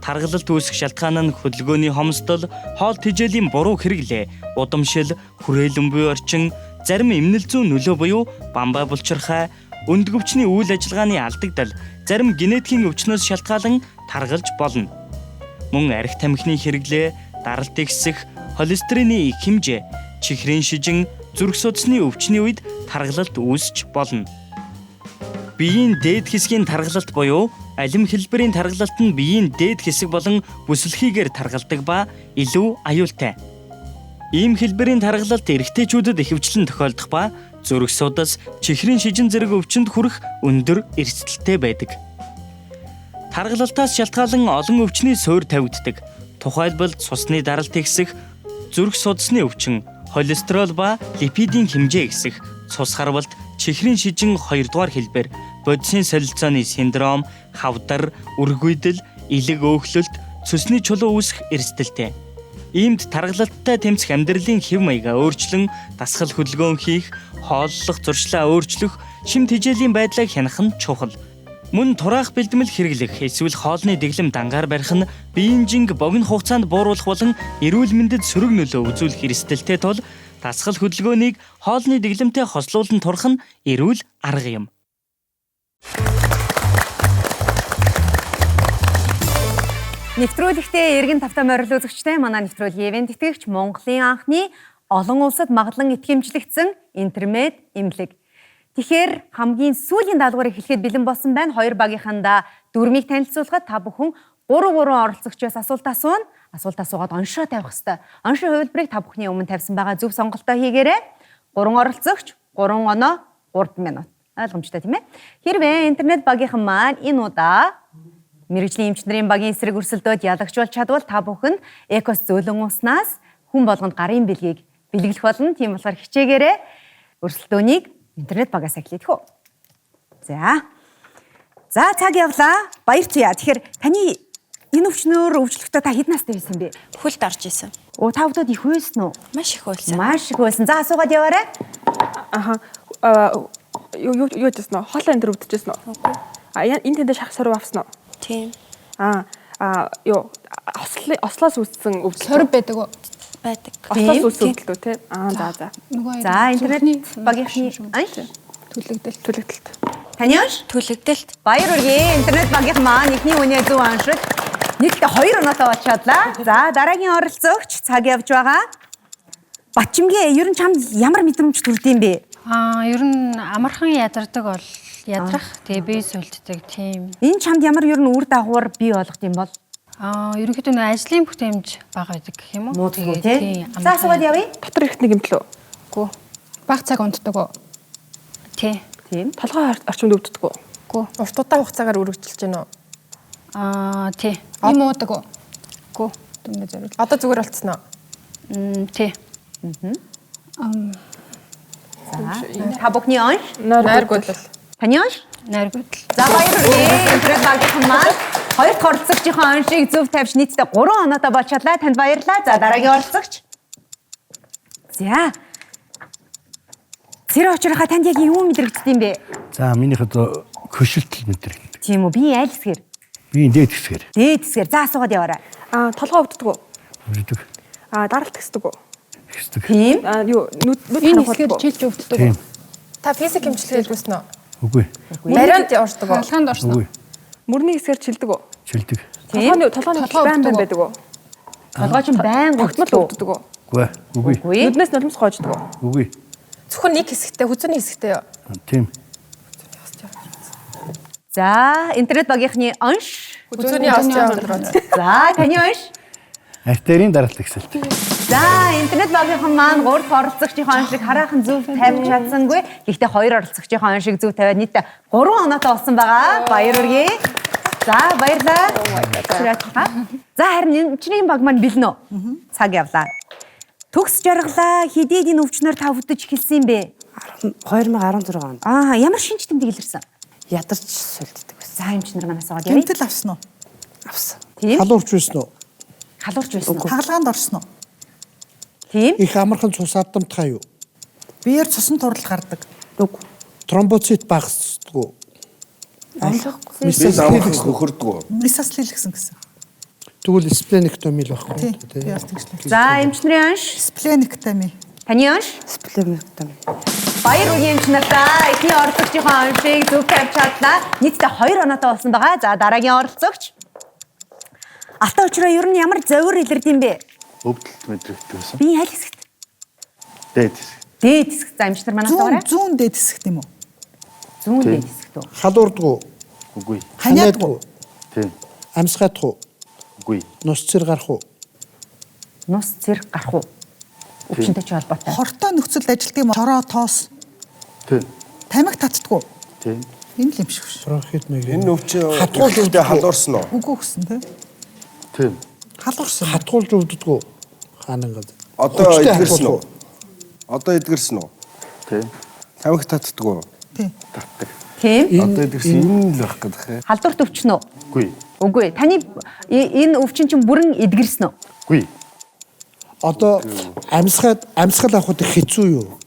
Таргалалт үүсэх шалтгаан нь хөдөлгөөний хомсдол, хоол тэжээлийн буруу хэрэглээ, удамшил, хүрээлэн буй орчин, зарим эмнэл зүйн нөлөө буюу бамбай булчирхай, өндг өвчний үйл ажиллагааны алдагдал, зарим генетикийн өвчнөөс шалтгаалan таргалж болно. Мөн арх тамхины хэрэглээ, даралт ихсэх, холестерины их хэмжээ, чихрийн шижин, зүрх судасны өвчний үед таргалалт үүсч болно. Биеийн дээд хэсгийн таргалалт буюу алим хэлбэрийн таргалалт нь биеийн дээд хэсэг болон бүсэлхийгээр таргалдаг ба илүү аюултай. Ийм хэлбэрийн таргалалт эрэгтэйчүүдэд ихэвчлэн тохиолдох ба зүрх судас, чихрийн шижин зэрэг өвчнөд хүрэх өндөр эрсдэлтэй байдаг. Таргалалтаас шалтгаалan олон өвчний суурь тавигддаг. Тухайлбал цусны даралт ихсэх, зүрх судасны өвчин, холестерол ба липидийн хэмжээ ихсэх, цус харвалт, чихрийн шижин 2 дугаар хэлбэр, бодисын солилцооны синдром, хавдар, үргүйдэл, илэг өөхлөлт, цөсний чулуу үүсэх эрсдэлтэй. Иймд таргалалттай тэмцэх амьдралын хэв маягаа өөрчлөн дасгал хөдөлгөөн хийх, хооллох зуршлаа өөрчлөх, шим тэжээлийн байдлаа хянах нь чухал. Мөн тураах бэлтгэл хэрэглэх, эсвэл хоолны дэглэм дангаар барих нь биеийн жинг богино хугацаанд бууруулах болон эрүүл мэндэд сөрөг нөлөө үзүүлэх эрсдэлтэй тул дасгал хөдөлгөөнийг хоолны дэглэмтэй хослуулан турах нь эрүүл арга юм. Нэвтрүүлэгтээ эргэн тавтай морил үзэгчтэй манай нэвтрүүлгийн ивент тэтгэгч Монголын анхны олон улсад магадлан итгэмжлэгдсэн интермед эмнэлэг. Тэгэхээр хамгийн сүүлийн даалгаврыг хэлэхэд бэлэн болсон байна. Хоёр багийнхандаа дүрмийг танилцуулахад та бүхэн 3 оролцогчоос асуулт асууна. Асуулт асуугаад оншоо тавих хэрэгтэй. Оншоо хувилбарыг та бүхний өмнө тавьсан байгаа зөв сонголтоо хийгээрэй. 3 оролцогч, 3 оноо, 3 минут. Ойлгомжтой тийм ээ? Хэрвээ интернет багийнхан маань энэ удаа мэргэжлийн эмчнэрийн багийн эсрэг өрсөлдөөд ялагч болж чадвал та бүхэн экос зөөлөн уснаас хүн болгонд гарын бэлгийг бэлгэлэх болно. Тийм болохоор хичээгээрэй. Өрсөлдөөнийг интернет багаас эхлэдэг хөө. За цаг явлаа. Баярцгаа. Тэгэхээр таны энэ өвчнөөр өвчлөхдөө та хэд настай байсан бэ? Хүлд орж исэн. Та бүдүүд их байсан уу? Маш их байсан. Маш их байсан. За асуугаад яваарай. Юу гэсэн нь хоолой энэ өвдөжсэн үү? Энэ тэндээ шах сорив авсан уу? Тийм. Ослоос үүссэн өвдөлт. Сорив байдаг уу? Байдаг. Ослоос үүссэн өвдөлт үү те? За интернет багийнхны төлөгдөлт. Таны онш? Төлөгдөлт. Баяр хүргэе. Интернет багийнхан маань эхний үнэ зөв оншиг. Нийтдээ 2 оноотой болж чадлаа. За дараагийн оролцогч цаг явж байгаа. Батчимгээ ер нь чамд ямар мэдрэмж төрдөм бэ? Ер нь амархан ядардаг бол ядрах. Тэгээ бие сүлддэг тийм. Энэ чамд ямар ер нь үр дагавар бий болгох юм бол? Ерөнхийдөө ажлын бүтээмж бага байдаг гэх юм уу? Тийм. За асуугаад явъя. Дотор ихт нэг юмтлөө. Гүү. Баг цаг унтдаг уу? Тийм. Толгой орчимд өвддөг үү? Гүү. Урт удаан хугацаагаар үргэлжилж байна уу? Тийм. Им уудаг уу? Гүү. Дүнгээ зориул. Одоо зүгээр болцсон уу? Тийм. Та бүхний онш? Найргуйлал. Таны онш? Найргуйлал. За баяр хүргэе. Интернет багийнхан маань 2 дахь оролцогчийн оншийг зөв тавьж нийтдээ 3 оноотой болж чадлаа. Танд баярлалаа. За дараагийн оролцогч. За. Цэрэ очрохоо танд яг юу мэдрэгдсэн юм бэ? За минийх одоо хөшөлтөл мэдрэгддэг. Тийм үү? Би аль хэсгээр? Би дээд хэсгээр. Дээд хэсгээр. За асуугаад яваарай. Толгой өвддөг үү? Өвддөг. Даралт ихсдэг үү? Ихсдэг. Тийм. Нүд Энэ хэсгээр жилж өвддөг үү? Та физик хэмжлэг хийлгүүсэн үү? Үгүй. Барианд ордог уу? Халаханд орсон уу? Үгүй. Мөрний хэсгээр чилдэг үү? Чилдэг. Толгойн байн байдаг уу? Толгой чинь байн тогтмол өвддөг үү? Үгүй. Нүднээс нулимс гоождөг үү? Үгүй. Зөвхөн нэг хэсэгтэй, хүзүүний хэсэгтэй юу? Тийм. За, интернет багийнхны онш. Хүзүүний остеохондроз. За, таны онш. Артерийн даралт ихсэлт. За, интернет багийнхан маань 3 дахь оролцогчийн оншийг хараахан зөв тавьж чадсангүй. Гэхдээ 2 оролцогчийн оншийг зөв тавиад нийтдээ 3 оноотой болсон байгаа. Баяр хүргэе. За, баярлалаа. За, харин чиний баг маань бэлэн үү? Цаг явлаа. Төгс жаргалаа хэдийд энэ өвчнөр та өвдөж эхэлсэн юм бэ? 2016 онд. Ямар шинж тэмдэг илэрсэн? Ядарч сүлддэг байсан. За, эмчнэр манаас аваад явъя. Гэмтэл авсан уу? Авсан. Тийм. Халуурч байсан уу? Халуурч байсан уу? Хагалгаанд орсон уу? Тийм. Их амархан цус адамтхаа юу? Биеэр цусан турлал гардаг. Үгүй. Тромбоцит багасдаггүй. Би амархан хөхөрдөг. Месослил гэсэн. Тэгвэл спленэктоми л багхгүй. Би бас тэгж л. За эмчнэрийн анш. Спленэктоми. Таны анш? Спленэктоми. Баяр үгийн эмчнартаа эхний оролцогчийн аншийг зөв тавьж чадлаа. Нийтдээ 2 оноотой болсон байгаа. За дараагийн оролцогч. Алтан учраа ер нь ямар зовир илэрдэм бэ? Өвдөлт мэдрэгдэх байсан. Би аль хэсэгт? Дээд хэсэг. Дээд хэсэг. За эмчнэр манаас аваарай. Зүүн дээд хэсэгт юм уу? Зүүн дээд хэсэгт үү? Халуурдаггүй. Үгүй. Ханиадаггүй. Тийм. Амсгаадахгүй. Үгүй. Нус цэр гарах уу? Нус зэрэг гарах уу? Өвчнөд ч холбоотой. Хортой нөхцөлд ажилладаг юм уу? Шороо тоос. Тийм. Тамхи татдаггүй. Тийм. Энэ л юм шиг шүү. Бронхит нэг. Энэ өвчин хатгуулж хатгуулжтэй халуурсан уу? Үгүй гэсэн тий. Тийм. Халуурсан. Хатгуулж өвддөггүй. Хаанангад. Одоо эдгэрсэн үү? Одоо эдгэрсэн үү? Тийм. Тамхи татдаг уу? Тий. Татдаг. Тийм. Одоо эдгэрсэн энэ л байх гэдэг. Халдварт өвчин үү? Үгүй. Үгүй. Таны энэ өвчин чинь бүрэн эдгэрсэн үү? Үгүй. Одоо амьсгал авахд хэцүү юу?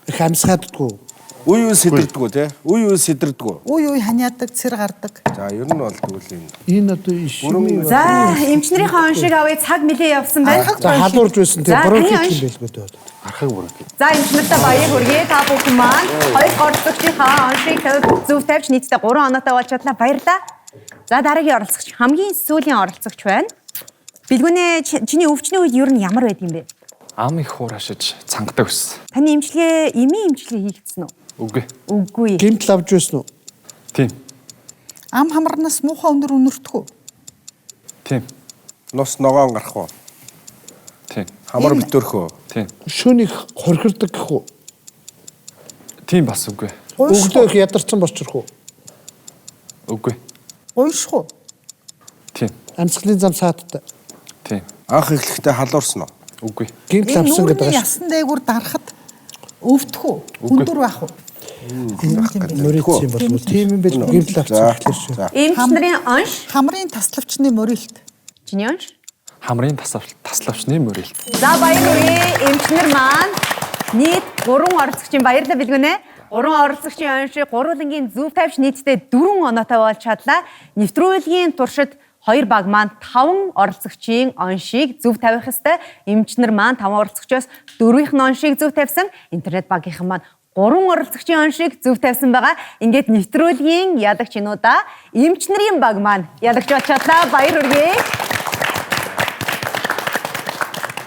Их амьсгааддаггүй. Үе үе сэдэрдэг үү те? Үе үе сэдэрдэг үү? Үе ханиядаг, цэр гардаг. За ер нь бол тэгвэл юм. Энэ одоо ишмийн. За эмчнэрийн аншийг авъя цаг нэлээ явсан байна. За халуурж байсан те бронхит юм байлгүй дээ. Гарахыг бүрэн. За эмчнэртээ баяр хүргэе. Та бүхэн маань 2 оролцогчийнхаа аншийг зөв тавьж нийтдээ 3 оноотой болж чадлаа. Баярлалаа. За дараагийн оролцогч хамгийн сүүлийн оролцогч байна. Билгүнэ чиний өвчний үед ер нь ямар байд юм бэ? Ам их хуурашиж цангадаг байсан. Таны эмчилгээ эмийн эмчилгээ хийгдсэн үү? Үгүй. Үгүй. Гэмтэл авч байсан уу? Тийм. Ам хамарнаас муухай өндөр үнэртэх үү? Тийм. Нус ногоон гарах уу? Тийм. Хамар битөрх үү? Тийм. Шөнийх хорхирдаг гэх үү? Тийм бас үгүй. Өгдөх ядарсан босчрох уу? Үгүй. Уйших уу? Тийм. Амьсгалын зам саадтай. Тийм. Анх эхлэхдээ халуурсан уу? Үгүй. Гэмтэл авсан гэдэг Нүүрний ааш. ясан дээгүүр дарахад өвдөх үү? Хүндөр байх уу? Мөрөйц юм болов уу? Тийм юм биш гэмтэл авсан гэхлээр шүү. Эмчнэрийн анш. Хамрын таславчны мөрөлт. Чиний анш? Хамрын таславчны мөрөлт. За баяр хүргэе. Эмчнэр маань нийт 3 оролцогчийн баярлалаа билгүнэ. 3 оролцогчийн аншийг гурвангийн зөв тавьж нийтдээ 4 оноотой болж чадлаа. Нэвтрүүлгийн туршид 2 баг маань 5 оролцогчийн оншийг зөв тавих ёстой. Эмчнэр маань 5 оролцогчоос 4-ийн оншийг зөв тавьсан. Интернет багийнхан маань 3 оролцогчийн оншийг зөв тавьсан байгаа. Ингээд нэвтрүүлгийн ялагчнуудаа эмчнэрийн баг маань ялагч болж чадлаа. Баяр хүргэе.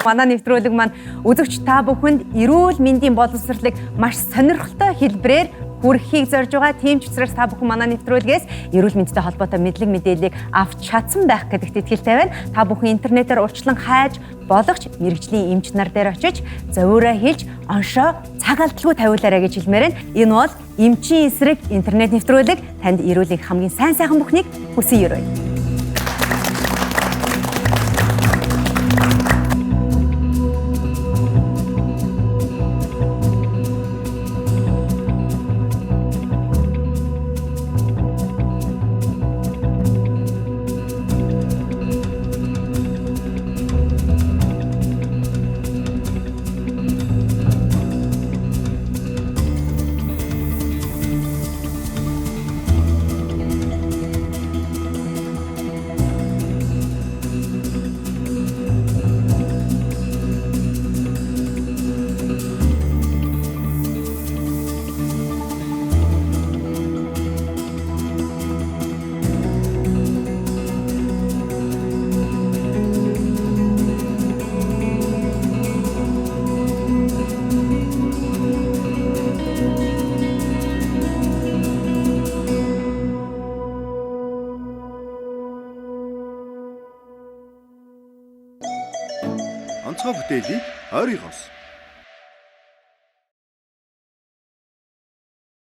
Манай нэвтрүүлэг маань үзэгч та бүхэнд эрүүл мэндийн боловсролыг маш сонирхолтой хэлбэрээр хүргэхийг зорж байгаа. Тийм ч учраас та бүхэн манай нэвтрүүлгээс эрүүл мэндтэй холбоотой мэдлэг мэдээллийг авч чадсан байх гэдэгт итгэлтэй байна. Та бүхэн интернетээр урьдчилан хайж болгоч мэрэгжлийн эмч нар дээр очиж зовиороо хэлж оншоо цаг алдалгүй тавиулаарай гэж хэлмээр байна. Энэ бол эмчийн эсрэг интернет нэвтрүүлэг. Танд эрүүлэг хамгийн сайн бүхнийг хүсье өрөөе. Онцгой бүтээлийг ойрын хос